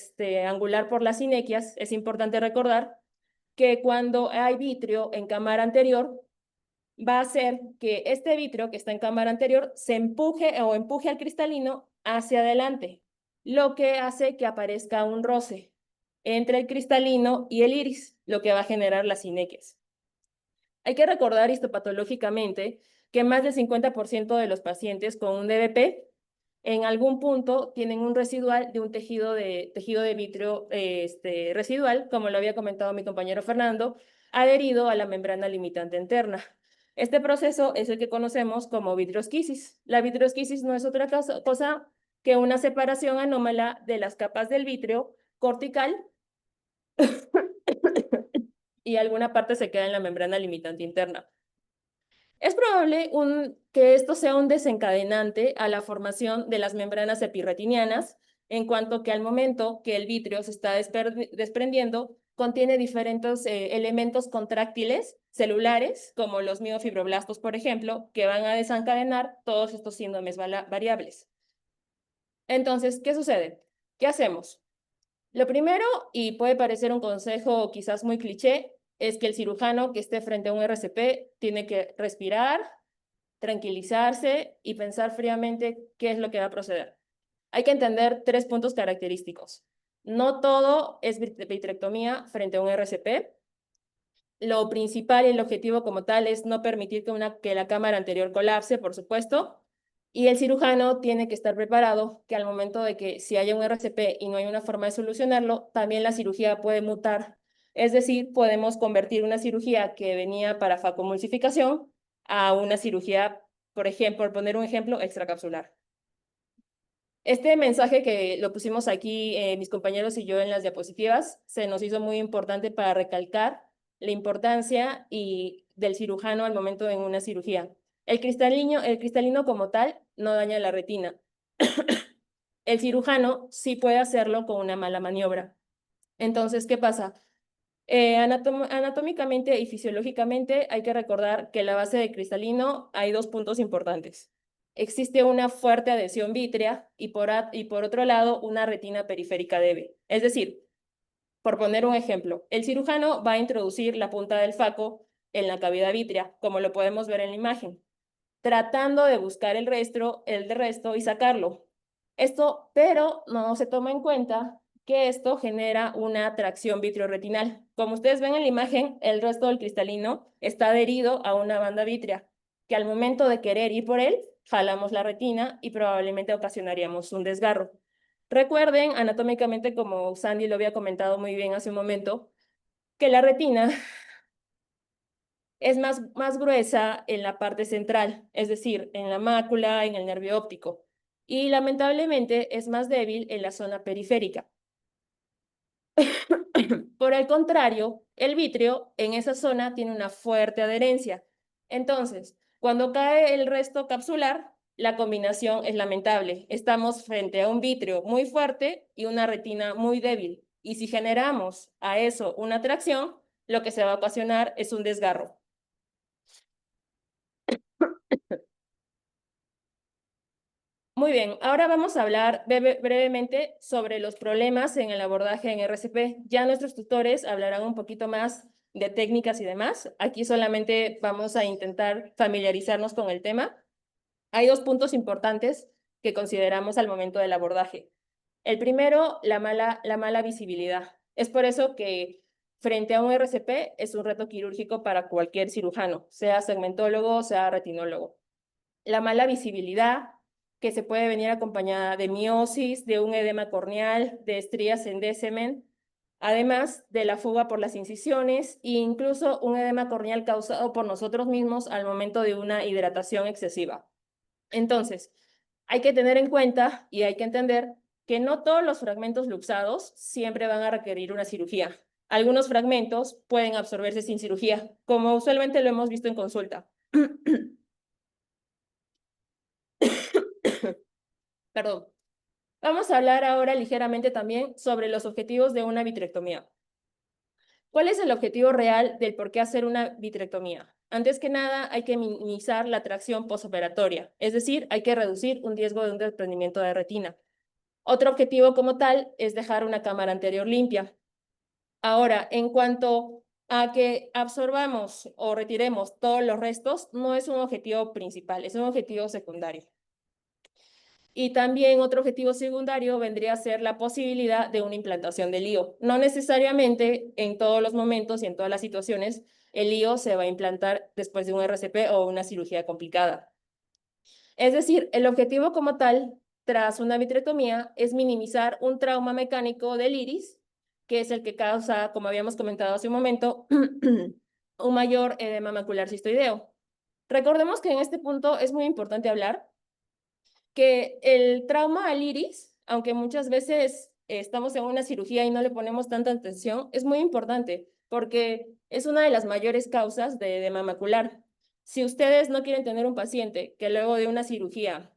angular por las sinequias, es importante recordar que cuando hay vitrio en cámara anterior, va a hacer que este vitrio que está en cámara anterior se empuje al cristalino hacia adelante, lo que hace que aparezca un roce entre el cristalino y el iris, lo que va a generar las sinequias. Hay que recordar histopatológicamente que más del 50% de los pacientes con un DBP en algún punto tienen un residual de un tejido de vitrio residual, como lo había comentado mi compañero Fernando, adherido a la membrana limitante interna. Este proceso es el que conocemos como vitriosquisis. La vitriosquisis no es otra cosa que una separación anómala de las capas del vitrio cortical y alguna parte se queda en la membrana limitante interna. Es probable que esto sea un desencadenante a la formación de las membranas epirretinianas, en cuanto que al momento que el vitrio se está desprendiendo, contiene diferentes elementos contráctiles celulares, como los miofibroblastos, por ejemplo, que van a desencadenar todos estos síndromes variables. Entonces, ¿qué sucede? ¿Qué hacemos? Lo primero, y puede parecer un consejo quizás muy cliché, es que el cirujano que esté frente a un RCP tiene que respirar, tranquilizarse y pensar fríamente qué es lo que va a proceder. Hay que entender 3 puntos característicos. No todo es vitrectomía frente a un RCP. Lo principal y el objetivo como tal es no permitir que la cámara anterior colapse, por supuesto, y el cirujano tiene que estar preparado que al momento de que si haya un RCP y no hay una forma de solucionarlo, también la cirugía puede mutar. Es decir, podemos convertir una cirugía que venía para facomulsificación a una cirugía, por ejemplo, por poner un ejemplo, extracapsular. Este mensaje que lo pusimos aquí, mis compañeros y yo en las diapositivas, se nos hizo muy importante para recalcar la importancia del cirujano al momento de una cirugía. El cristalino como tal no daña la retina. El cirujano sí puede hacerlo con una mala maniobra. Entonces, ¿qué pasa? Anatómicamente y fisiológicamente hay que recordar que en la base de cristalino hay 2 puntos importantes. Existe una fuerte adhesión vítrea y por otro lado una retina periférica débil. Es decir, por poner un ejemplo, el cirujano va a introducir la punta del faco en la cavidad vítrea, como lo podemos ver en la imagen, tratando de buscar el resto y sacarlo. Pero no se toma en cuenta que esto genera una atracción vitreoretinal. Como ustedes ven en la imagen, el resto del cristalino está adherido a una banda vítrea, que al momento de querer ir por él, jalamos la retina y probablemente ocasionaríamos un desgarro. Recuerden, anatómicamente, como Sandy lo había comentado muy bien hace un momento, que la retina es más gruesa en la parte central, es decir, en la mácula, en el nervio óptico, y lamentablemente es más débil en la zona periférica. Por el contrario, el vitrio en esa zona tiene una fuerte adherencia. Entonces, cuando cae el resto capsular, la combinación es lamentable. Estamos frente a un vitrio muy fuerte y una retina muy débil. Y si generamos a eso una tracción, lo que se va a ocasionar es un desgarro. Muy bien, ahora vamos a hablar brevemente sobre los problemas en el abordaje en RCP. Ya nuestros tutores hablarán un poquito más de técnicas y demás. Aquí solamente vamos a intentar familiarizarnos con el tema. Hay 2 puntos importantes que consideramos al momento del abordaje. El primero, la mala visibilidad. Es por eso que frente a un RCP es un reto quirúrgico para cualquier cirujano, sea segmentólogo, sea retinólogo. La mala visibilidad, que se puede venir acompañada de miosis, de un edema corneal, de estrías en descemen, además de la fuga por las incisiones e incluso un edema corneal causado por nosotros mismos al momento de una hidratación excesiva. Entonces, hay que tener en cuenta y hay que entender que no todos los fragmentos luxados siempre van a requerir una cirugía. Algunos fragmentos pueden absorberse sin cirugía, como usualmente lo hemos visto en consulta. Perdón. Vamos a hablar ahora ligeramente también sobre los objetivos de una vitrectomía. ¿Cuál es el objetivo real del por qué hacer una vitrectomía? Antes que nada, hay que minimizar la tracción postoperatoria, es decir, hay que reducir un riesgo de un desprendimiento de retina. Otro objetivo como tal es dejar una cámara anterior limpia. Ahora, en cuanto a que absorbamos o retiremos todos los restos, no es un objetivo principal, es un objetivo secundario. Y también otro objetivo secundario vendría a ser la posibilidad de una implantación del IO. No necesariamente en todos los momentos y en todas las situaciones el IO se va a implantar después de un RCP o una cirugía complicada. Es decir, el objetivo como tal, tras una vitrectomía, es minimizar un trauma mecánico del iris, que es el que causa, como habíamos comentado hace un momento, un mayor edema macular cistoideo. Recordemos que en este punto es muy importante hablar que el trauma al iris, aunque muchas veces estamos en una cirugía y no le ponemos tanta atención, es muy importante porque es una de las mayores causas de edema macular. Si ustedes no quieren tener un paciente que luego de una cirugía,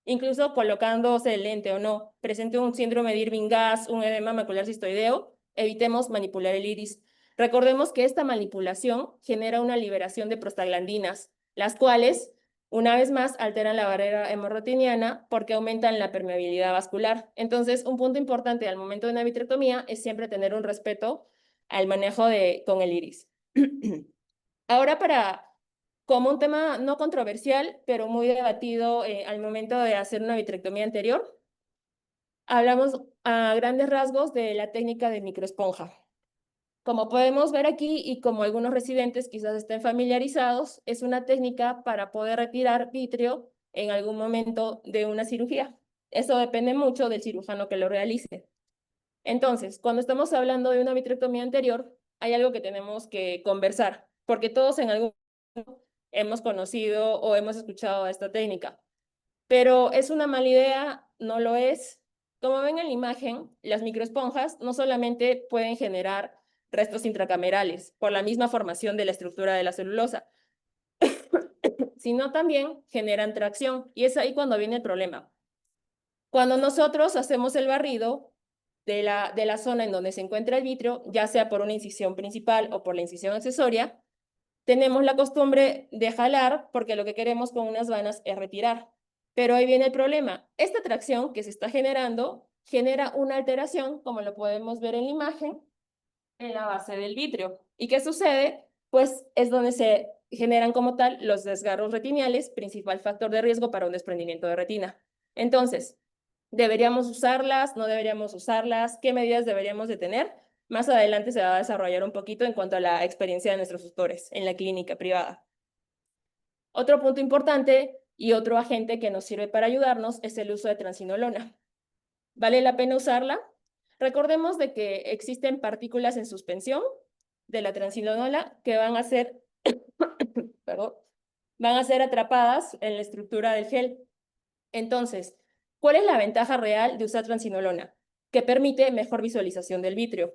incluso colocándose el lente o no, presente un síndrome de Irving-Gass, un edema macular cistoideo, evitemos manipular el iris. Recordemos que esta manipulación genera una liberación de prostaglandinas, las cuales, una vez más, alteran la barrera hemorrotiniana porque aumentan la permeabilidad vascular. Entonces, un punto importante al momento de una vitrectomía es siempre tener un respeto al manejo con el iris. Ahora, como un tema no controversial, pero muy debatido al momento de hacer una vitrectomía anterior, hablamos a grandes rasgos de la técnica de microesponja. Como podemos ver aquí y como algunos residentes quizás estén familiarizados, es una técnica para poder retirar vitrio en algún momento de una cirugía. Eso depende mucho del cirujano que lo realice. Entonces, cuando estamos hablando de una vitrectomía anterior, hay algo que tenemos que conversar, porque todos en algún momento hemos conocido o hemos escuchado esta técnica. Pero ¿es una mala idea? No lo es. Como ven en la imagen, las microesponjas no solamente pueden generar restos intracamerales por la misma formación de la estructura de la celulosa, sino también generan tracción. Y es ahí cuando viene el problema. Cuando nosotros hacemos el barrido de la zona en donde se encuentra el vitrio, ya sea por una incisión principal o por la incisión accesoria, tenemos la costumbre de jalar porque lo que queremos con unas vanas es retirar. Pero ahí viene el problema. Esta tracción que se está generando genera una alteración, como lo podemos ver en la imagen, en la base del vitrio. ¿Y qué sucede? Pues es donde se generan como tal los desgarros retiniales, principal factor de riesgo para un desprendimiento de retina. Entonces, ¿deberíamos usarlas? ¿No deberíamos usarlas? ¿Qué medidas deberíamos de tener? Más adelante se va a desarrollar un poquito en cuanto a la experiencia de nuestros tutores en la clínica privada. Otro punto importante y otro agente que nos sirve para ayudarnos es el uso de transinolona. ¿Vale la pena usarla? Recordemos de que existen partículas en suspensión de la transinolona que van a ser, perdón, van a ser atrapadas en la estructura del gel. Entonces, ¿cuál es la ventaja real de usar transinolona? Que permite mejor visualización del vitrio.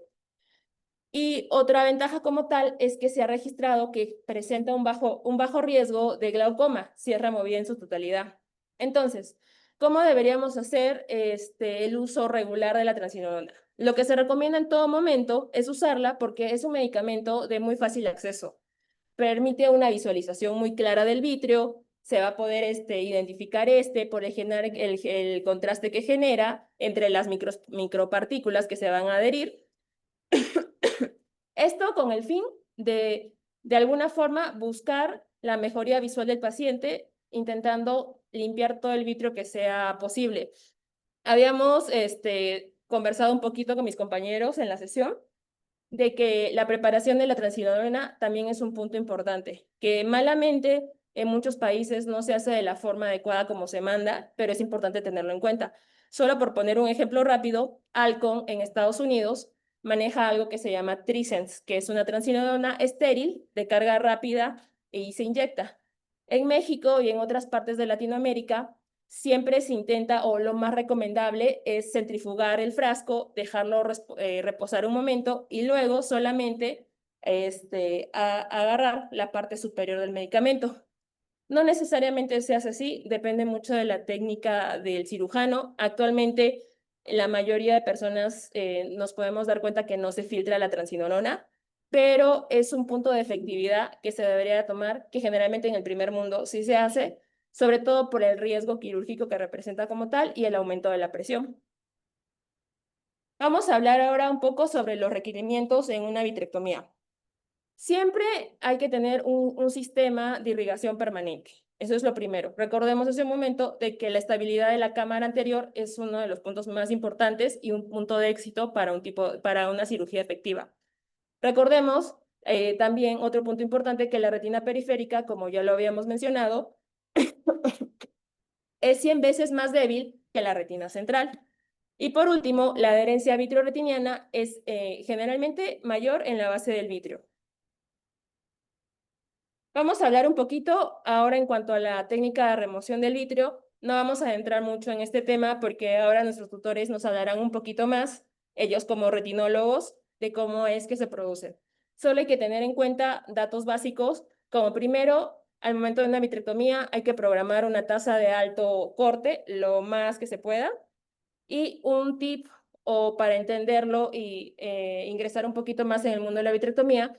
Y otra ventaja como tal es que se ha registrado que presenta un bajo riesgo de glaucoma si es removida en su totalidad. Entonces, ¿cómo deberíamos hacer el uso regular de la transinolona? Lo que se recomienda en todo momento es usarla porque es un medicamento de muy fácil acceso. Permite una visualización muy clara del vitrio, se va a poder identificar por el contraste que genera entre las micropartículas que se van a adherir. Esto con el fin de alguna forma, buscar la mejoría visual del paciente, intentando limpiar todo el vitrio que sea posible. Habíamos conversado un poquito con mis compañeros en la sesión de que la preparación de la transinolona también es un punto importante, que malamente en muchos países no se hace de la forma adecuada como se manda, pero es importante tenerlo en cuenta. Solo por poner un ejemplo rápido, Alcon en Estados Unidos maneja algo que se llama Trisens, que es una transinolona estéril de carga rápida y se inyecta. En México y en otras partes de Latinoamérica siempre se intenta, o lo más recomendable es centrifugar el frasco, dejarlo reposar un momento y luego solamente agarrar la parte superior del medicamento. No necesariamente se hace así, depende mucho de la técnica del cirujano. Actualmente, la mayoría de personas nos podemos dar cuenta que no se filtra la transcinolona, pero es un punto de efectividad que se debería tomar, que generalmente en el primer mundo sí se hace, sobre todo por el riesgo quirúrgico que representa como tal y el aumento de la presión. Vamos a hablar ahora un poco sobre los requerimientos en una vitrectomía. Siempre hay que tener un sistema de irrigación permanente. Eso es lo primero. Recordemos ese momento de que la estabilidad de la cámara anterior es uno de los puntos más importantes y un punto de éxito para una cirugía efectiva. Recordemos también otro punto importante, que la retina periférica, como ya lo habíamos mencionado, es 100 veces más débil que la retina central. Y por último, la adherencia vitreoretiniana es generalmente mayor en la base del vitrio. Vamos a hablar un poquito ahora en cuanto a la técnica de remoción del vitrio. No vamos a entrar mucho en este tema porque ahora nuestros tutores nos hablarán un poquito más, ellos como retinólogos, de cómo es que se produce. Solo hay que tener en cuenta datos básicos, como primero, al momento de una vitrectomía hay que programar una tasa de alto corte lo más que se pueda. Y un tip, o para entenderlo y ingresar un poquito más en el mundo de la vitrectomía,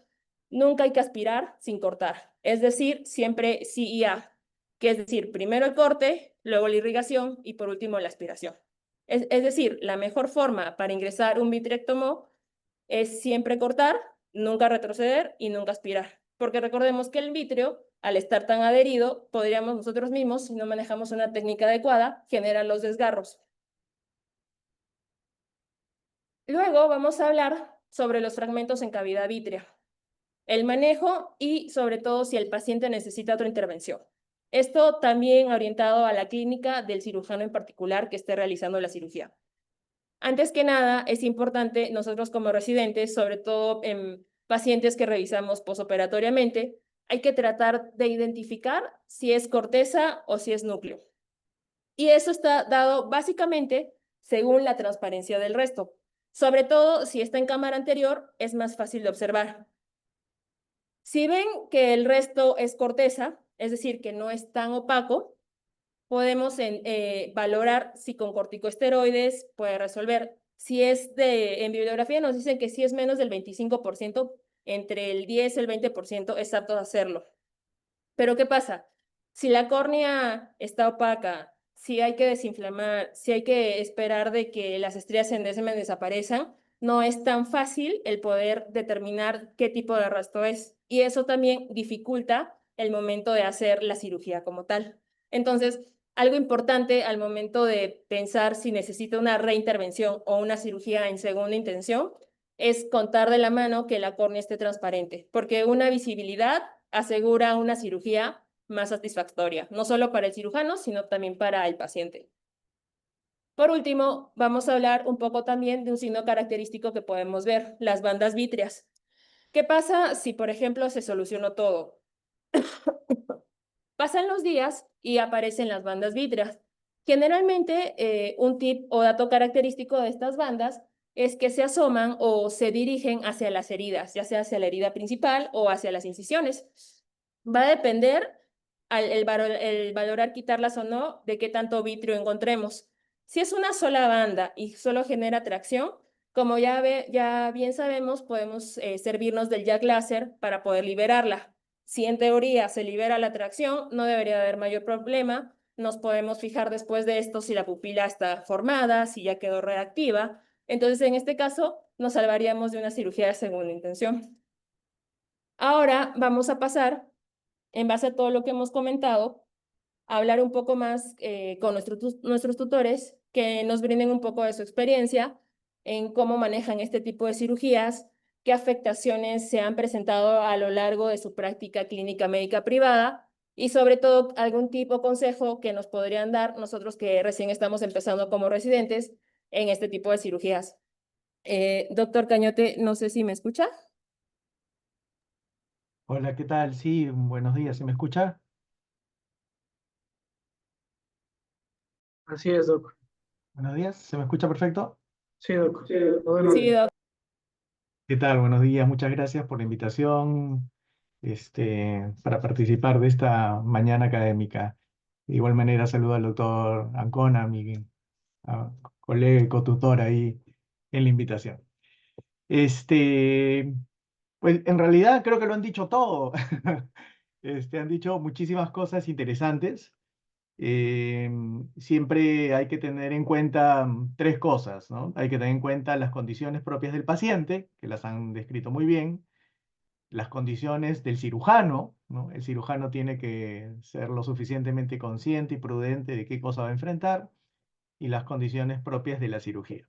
nunca hay que aspirar sin cortar. Es decir, siempre sí y A, que es decir, primero el corte, luego la irrigación y por último la aspiración. Es decir, la mejor forma para ingresar un vitrectomo es siempre cortar, nunca retroceder y nunca aspirar. Porque recordemos que el vítreo, al estar tan adherido, podríamos nosotros mismos, si no manejamos una técnica adecuada, generar los desgarros. Luego vamos a hablar sobre los fragmentos en cavidad vítrea, el manejo y sobre todo si el paciente necesita otra intervención. Esto también orientado a la clínica del cirujano en particular que esté realizando la cirugía. Antes que nada, es importante nosotros como residentes, sobre todo en pacientes que revisamos posoperatoriamente, hay que tratar de identificar si es corteza o si es núcleo. Y eso está dado básicamente según la transparencia del resto. Sobre todo si está en cámara anterior, es más fácil de observar. Si ven que el resto es corteza, es decir, que no es tan opaco, podemos valorar si con corticosteroides puede resolver. Si es en bibliografía nos dicen que si es menos del 25%, entre el 10 y el 20% es apto a hacerlo. Pero ¿qué pasa? Si la córnea está opaca, si hay que desinflamar, si hay que esperar de que las estrías endésemes desaparezcan, no es tan fácil el poder determinar qué tipo de arrastro es. Y eso también dificulta el momento de hacer la cirugía como tal. Entonces, algo importante al momento de pensar si necesita una reintervención o una cirugía en segunda intención es contar de la mano que la córnea esté transparente, porque una visibilidad asegura una cirugía más satisfactoria, no solo para el cirujano, sino también para el paciente. Por último, vamos a hablar un poco también de un signo característico que podemos ver, las bandas vítreas. ¿Qué pasa si, por ejemplo, se solucionó todo? Pasan los días y aparecen las bandas vítreas. Generalmente, un tip o dato característico de estas bandas es que se asoman o se dirigen hacia las heridas, ya sea hacia la herida principal o hacia las incisiones. Va a depender el valorar quitarlas o no de qué tanto vitrio encontremos. Si es una sola banda y solo genera tracción, como ya bien sabemos, podemos servirnos del jack láser para poder liberarla. Si en teoría se libera la tracción, no debería haber mayor problema. Nos podemos fijar después de esto si la pupila está formada, si ya quedó reactiva. Entonces, en este caso, nos salvaríamos de una cirugía de segunda intención. Ahora vamos a pasar, en base a todo lo que hemos comentado, a hablar un poco más con nuestros tutores que nos brinden un poco de su experiencia en cómo manejan este tipo de cirugías, qué afectaciones se han presentado a lo largo de su práctica clínica médica privada y sobre todo algún tipo de consejo que nos podrían dar nosotros que recién estamos empezando como residentes en este tipo de cirugías. Doctor Cañote, no sé si me escucha. Hola, ¿qué tal? Sí, buenos días. ¿Se me escucha? Así es, Doc. Buenos días, ¿se me escucha perfecto? Sí, Doc. Todo en Sí, orden. doctor. ¿Qué tal? Buenos días, muchas gracias por la invitación para participar de esta mañana académica. De igual manera, saludo al doctor Ancona, a- colega y cotutor ahí en la invitación. Este, pues en realidad creo que lo han dicho todo. Han dicho muchísimas cosas interesantes. Siempre hay que tener en cuenta tres cosas, ¿no? Hay que tener en cuenta las condiciones propias del paciente, que las han descrito muy bien, las condiciones del cirujano, ¿no? El cirujano tiene que ser lo suficientemente consciente y prudente de qué cosa va a enfrentar, y las condiciones propias de la cirugía.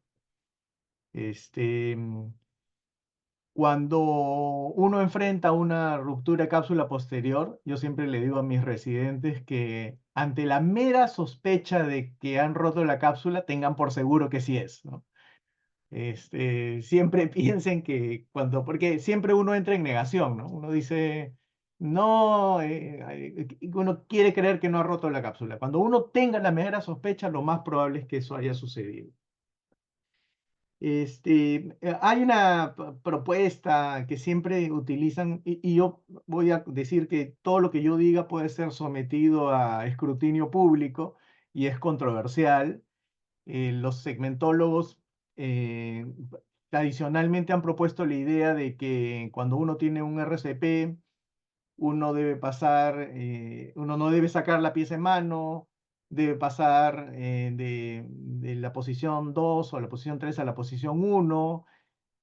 Este, mm, Cuando uno enfrenta una ruptura de cápsula posterior, yo siempre le digo a mis residentes que ante la mera sospecha de que han roto la cápsula, tengan por seguro que sí es, ¿no? Siempre piensen que porque siempre uno entra en negación, ¿no? Uno dice, no, uno quiere creer que no ha roto la cápsula. Cuando uno tenga la mera sospecha, lo más probable es que eso haya sucedido. Hay una propuesta que siempre utilizan y yo voy a decir que todo lo que yo diga puede ser sometido a escrutinio público y es controversial. Los segmentólogos eh, tradicionalmente han propuesto la idea de que cuando uno tiene un RCP, uno no debe sacar la pieza en mano, debe pasar de la posición 2 o la posición 3 a la posición 1.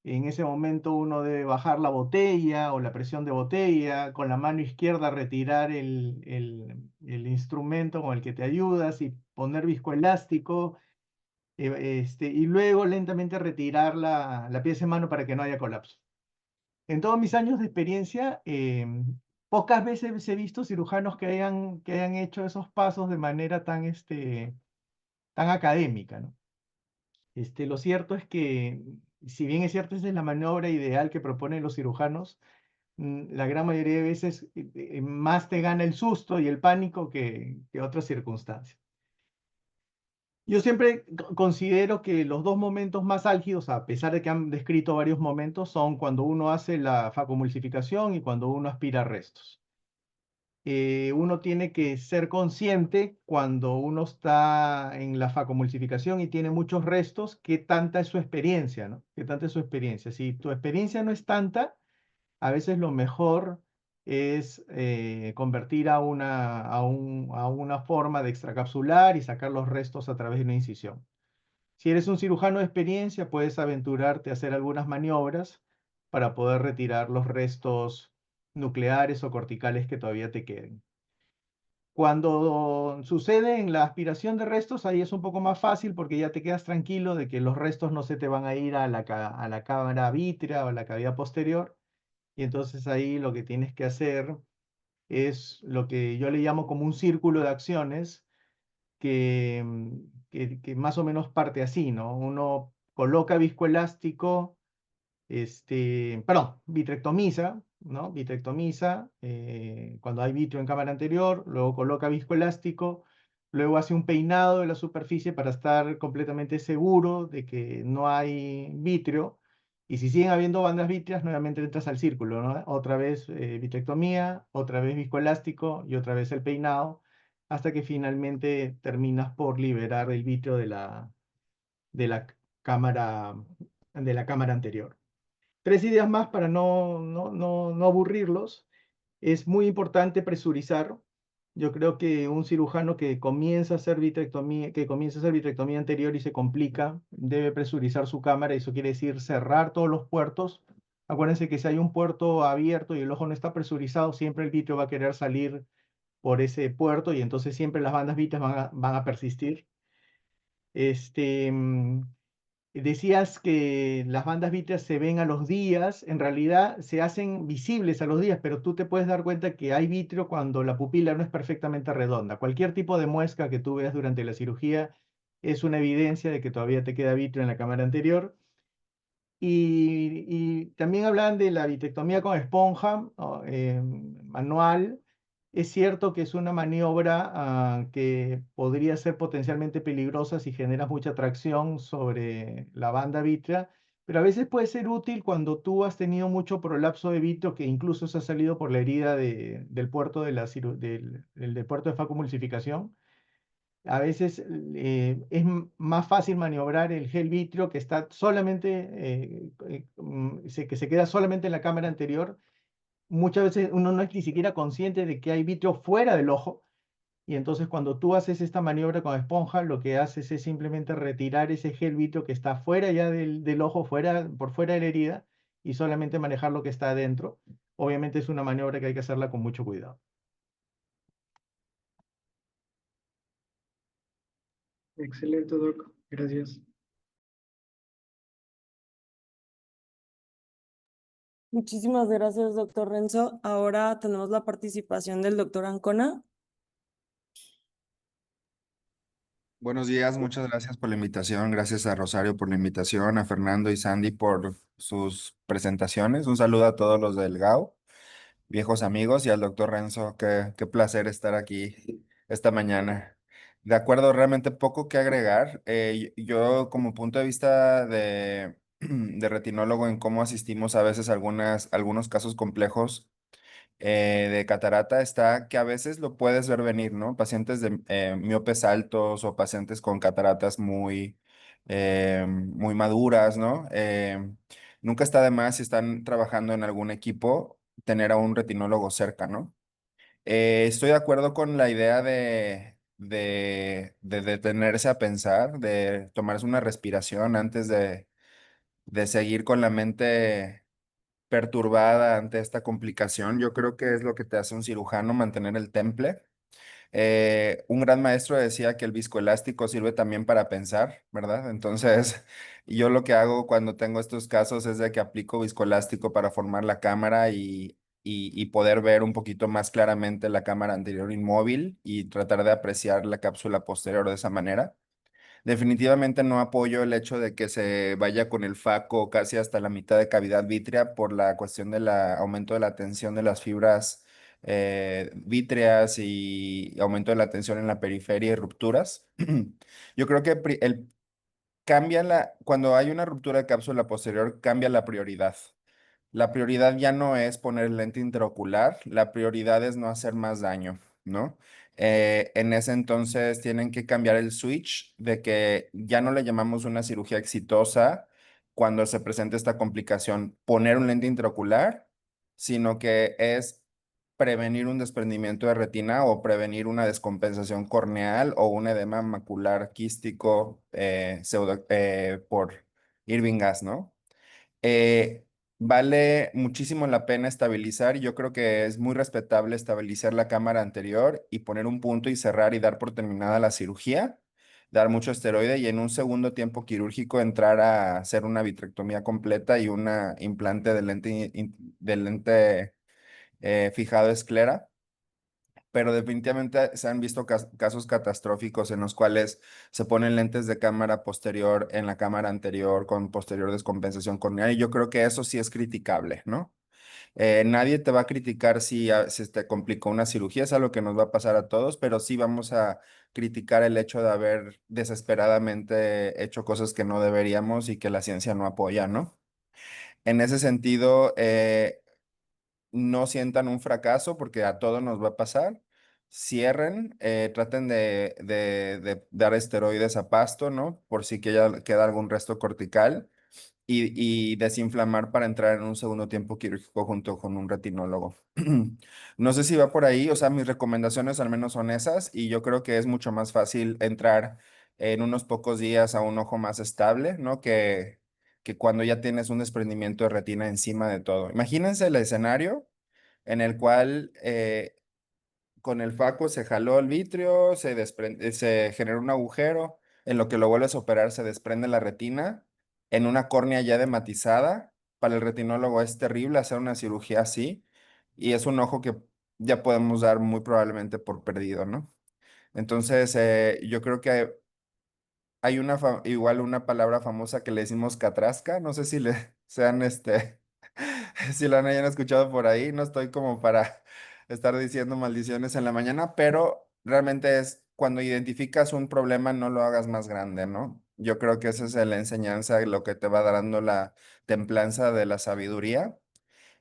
En ese momento uno debe bajar la botella o la presión de botella, con la mano izquierda retirar el instrumento con el que te ayudas y poner viscoelástico, y luego lentamente retirar la pieza en mano para que no haya colapso. En todos mis años de experiencia, pocas veces he visto cirujanos que hayan hecho esos pasos de manera tan académica, ¿no? Lo cierto es que, si bien es cierto, esa es la maniobra ideal que proponen los cirujanos, la gran mayoría de veces más te gana el susto y el pánico que otras circunstancias. Yo siempre considero que los dos momentos más álgidos, a pesar de que han descrito varios momentos, son cuando uno hace la facomulsificación y cuando uno aspira restos. Uno tiene que ser consciente cuando uno está en la facomulsificación y tiene muchos restos, qué tanta es su experiencia, ¿no? ¿Qué tanta es su experiencia? Si tu experiencia no es tanta, a veces lo mejor es convertir a una forma de extracapsular y sacar los restos a través de una incisión. Si eres un cirujano de experiencia, puedes aventurarte a hacer algunas maniobras para poder retirar los restos nucleares o corticales que todavía te queden. Cuando sucede en la aspiración de restos, ahí es un poco más fácil porque ya te quedas tranquilo de que los restos no se te van a ir a la cámara vítrea o a la cavidad posterior. Y entonces ahí lo que tienes que hacer es lo que yo le llamo como un círculo de acciones que más o menos parte así, ¿no? Uno coloca viscoelástico, perdón, vitrectomiza, ¿no? Vitrectomiza cuando hay vitrio en cámara anterior, luego coloca viscoelástico, luego hace un peinado de la superficie para estar completamente seguro de que no hay vitrio. Y si siguen habiendo bandas vítreas, nuevamente entras al círculo, ¿no? Otra vez vitrectomía, otra vez viscoelástico y otra vez el peinado, hasta que finalmente terminas por liberar el vitrio de la cámara, de la cámara anterior. Tres ideas más para no aburrirlos. Es muy importante presurizar. Yo creo que un cirujano que comienza a hacer vitrectomía anterior y se complica, debe presurizar su cámara, y eso quiere decir cerrar todos los puertos. Acuérdense que si hay un puerto abierto y el ojo no está presurizado, siempre el vitrio va a querer salir por ese puerto y entonces siempre las bandas vítreas van a persistir. Este, mm, Decías que las bandas vítreas se ven a los días, en realidad se hacen visibles a los días, pero tú te puedes dar cuenta que hay vitrio cuando la pupila no es perfectamente redonda. Cualquier tipo de muesca que tú veas durante la cirugía es una evidencia de que todavía te queda vitrio en la cámara anterior. Y también hablan de la vitrectomía con esponja manual. Es cierto que es una maniobra que podría ser potencialmente peligrosa si generas mucha tracción sobre la banda vítrea, pero a veces puede ser útil cuando tú has tenido mucho prolapso de vitrio que incluso se ha salido por la herida del puerto del puerto de facomulsificación. A veces es más fácil maniobrar el gel vitrio que está solamente, que se queda solamente en la cámara anterior. Muchas veces uno no es ni siquiera consciente de que hay vitrio fuera del ojo, y entonces cuando tú haces esta maniobra con esponja, lo que haces es simplemente retirar ese gel vitrio que está fuera ya del ojo, por fuera de la herida, y solamente manejar lo que está adentro. Obviamente es una maniobra que hay que hacerla con mucho cuidado. Excelente, Doc. Gracias. Muchísimas gracias, doctor Renzo. Ahora tenemos la participación del doctor Ancona. Buenos días, muchas gracias por la invitación. Gracias a Rosario por la invitación, a Fernando y Sandy por sus presentaciones. Un saludo a todos los del GAU, viejos amigos, y al doctor Renzo. Qué placer estar aquí esta mañana. De acuerdo, realmente poco que agregar. Yo, como punto de vista de retinólogo, en cómo asistimos a veces a algunos casos complejos de catarata está que a veces lo puedes ver venir, ¿no? Pacientes de miopes altos o pacientes con cataratas muy maduras, ¿no? Nunca está de más si están trabajando en algún equipo tener a un retinólogo cerca, ¿no? Estoy de acuerdo con la idea de detenerse a pensar, de tomarse una respiración antes de seguir con la mente perturbada ante esta complicación. Yo creo que es lo que te hace un cirujano, mantener el temple. Un gran maestro decía que el viscoelástico sirve también para pensar, ¿verdad? Entonces, yo lo que hago cuando tengo estos casos es de que aplico viscoelástico para formar la cámara y poder ver un poquito más claramente la cámara anterior inmóvil y tratar de apreciar la cápsula posterior de esa manera. Definitivamente no apoyo el hecho de que se vaya con el faco casi hasta la mitad de cavidad vítrea por la cuestión del aumento de la tensión de las fibras vítreas y aumento de la tensión en la periferia y rupturas. Yo creo que cuando hay una ruptura de cápsula posterior, cambia la prioridad. La prioridad ya no es poner lente intraocular, la prioridad es no hacer más daño, ¿no? En ese entonces tienen que cambiar el switch de que ya no le llamamos una cirugía exitosa cuando se presenta esta complicación, poner un lente intraocular, sino que es prevenir un desprendimiento de retina o prevenir una descompensación corneal o un edema macular quístico por Irving Gas, ¿no? Eh, Vale muchísimo la pena estabilizar. Yo creo que es muy respetable estabilizar la cámara anterior y poner un punto y cerrar y dar por terminada la cirugía, dar mucho esteroide y en un segundo tiempo quirúrgico entrar a hacer una vitrectomía completa y una implante de lente fijado esclera, pero definitivamente se han visto casos catastróficos en los cuales se ponen lentes de cámara posterior en la cámara anterior con posterior descompensación corneal y yo creo que eso sí es criticable, ¿no? Nadie te va a criticar si te complicó una cirugía, es algo que nos va a pasar a todos, pero sí vamos a criticar el hecho de haber desesperadamente hecho cosas que no deberíamos y que la ciencia no apoya, ¿no? En ese sentido, no sientan un fracaso porque a todos nos va a pasar. Cierren, traten de dar esteroides a pasto, ¿no? Por si que ya queda algún resto cortical y desinflamar para entrar en un segundo tiempo quirúrgico junto con un retinólogo. No sé si va por ahí, o sea, mis recomendaciones al menos son esas y yo creo que es mucho más fácil entrar en unos pocos días a un ojo más estable, ¿no? Que cuando ya tienes un desprendimiento de retina encima de todo. Imagínense el escenario en el cual con el faco se jaló el vitrio, se generó un agujero, en lo que lo vuelves a operar se desprende la retina, en una córnea ya dematizada. Para el retinólogo es terrible hacer una cirugía así y es un ojo que ya podemos dar muy probablemente por perdido, ¿no? Entonces, yo creo que hay igual una palabra famosa que le decimos catrasca, no sé si le sean si lo hayan escuchado por ahí, no estoy como para estar diciendo maldiciones en la mañana, pero realmente es cuando identificas un problema, no lo hagas más grande, ¿no? Yo creo que esa es la enseñanza, lo que te va dando la templanza de la sabiduría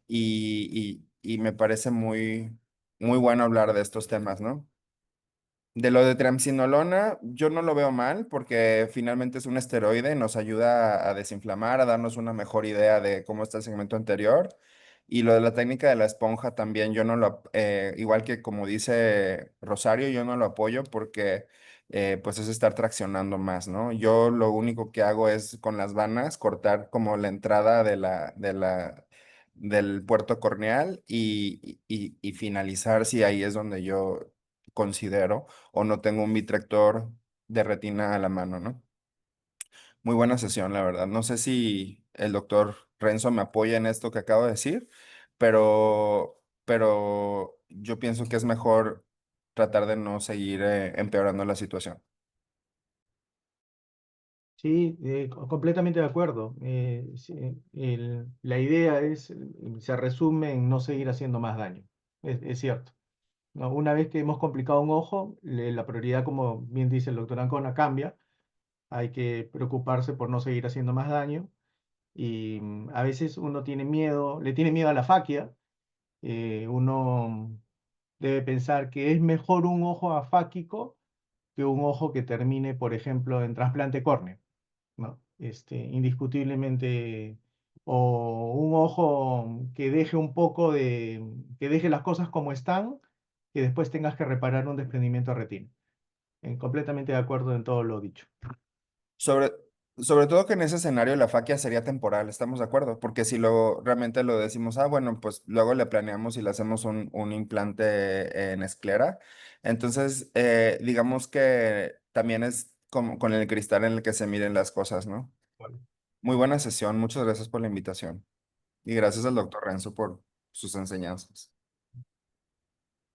y me parece muy bueno hablar de estos temas, ¿no? De lo de triamcinolona, yo no lo veo mal porque finalmente es un esteroide, nos ayuda a desinflamar, a darnos una mejor idea de cómo está el segmento anterior. Y lo de la técnica de la esponja también, yo no lo, igual que como dice Rosario, yo no lo apoyo porque pues es estar traccionando más, ¿no? Yo lo único que hago es con las vanas cortar como la entrada del puerto corneal y finalizar si ahí es donde yo considero o no tengo un vitrector de retina a la mano, ¿no? Muy buena sesión, la verdad. No sé si el doctor Renzo me apoya en esto que acabo de decir, pero yo pienso que es mejor tratar de no seguir empeorando la situación. Sí, completamente de acuerdo. Sí, la idea se resume en no seguir haciendo más daño. Es cierto. ¿No? Una vez que hemos complicado un ojo, la prioridad, como bien dice el doctor Ancona, cambia. Hay que preocuparse por no seguir haciendo más daño. Y a veces uno tiene miedo, le tiene miedo a la faquia. Uno debe pensar que es mejor un ojo afáquico que un ojo que termine, por ejemplo, en trasplante córneo, ¿no? Indiscutiblemente, o un ojo que deje un poco que deje las cosas como están, que después tengas que reparar un desprendimiento de retina. Completamente de acuerdo en todo lo dicho. Sobre, sobre todo que en ese escenario la faquia sería temporal, ¿estamos de acuerdo? Porque si luego realmente lo decimos, ah, bueno, pues luego le planeamos y le hacemos un implante en esclera. Entonces, digamos que también es como con el cristal en el que se miden las cosas, ¿no? Vale. Muy buena sesión, muchas gracias por la invitación. Y gracias al doctor Renzo por sus enseñanzas.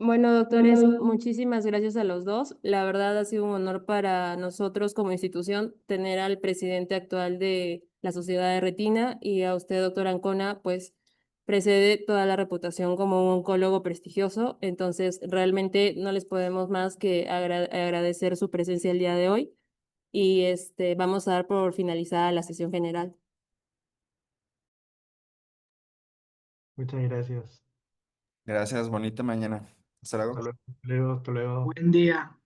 Bueno, doctores, muchísimas gracias a los dos. La verdad ha sido un honor para nosotros como institución tener al presidente actual de la Sociedad de Retina y a usted, doctor Ancona, pues precede toda la reputación como un oncólogo prestigioso. Entonces, realmente no les podemos más que agradecer su presencia el día de hoy y vamos a dar por finalizada la sesión general. Muchas gracias. Gracias, bonita mañana. Hasta luego. Hasta luego. Hasta luego. Buen día.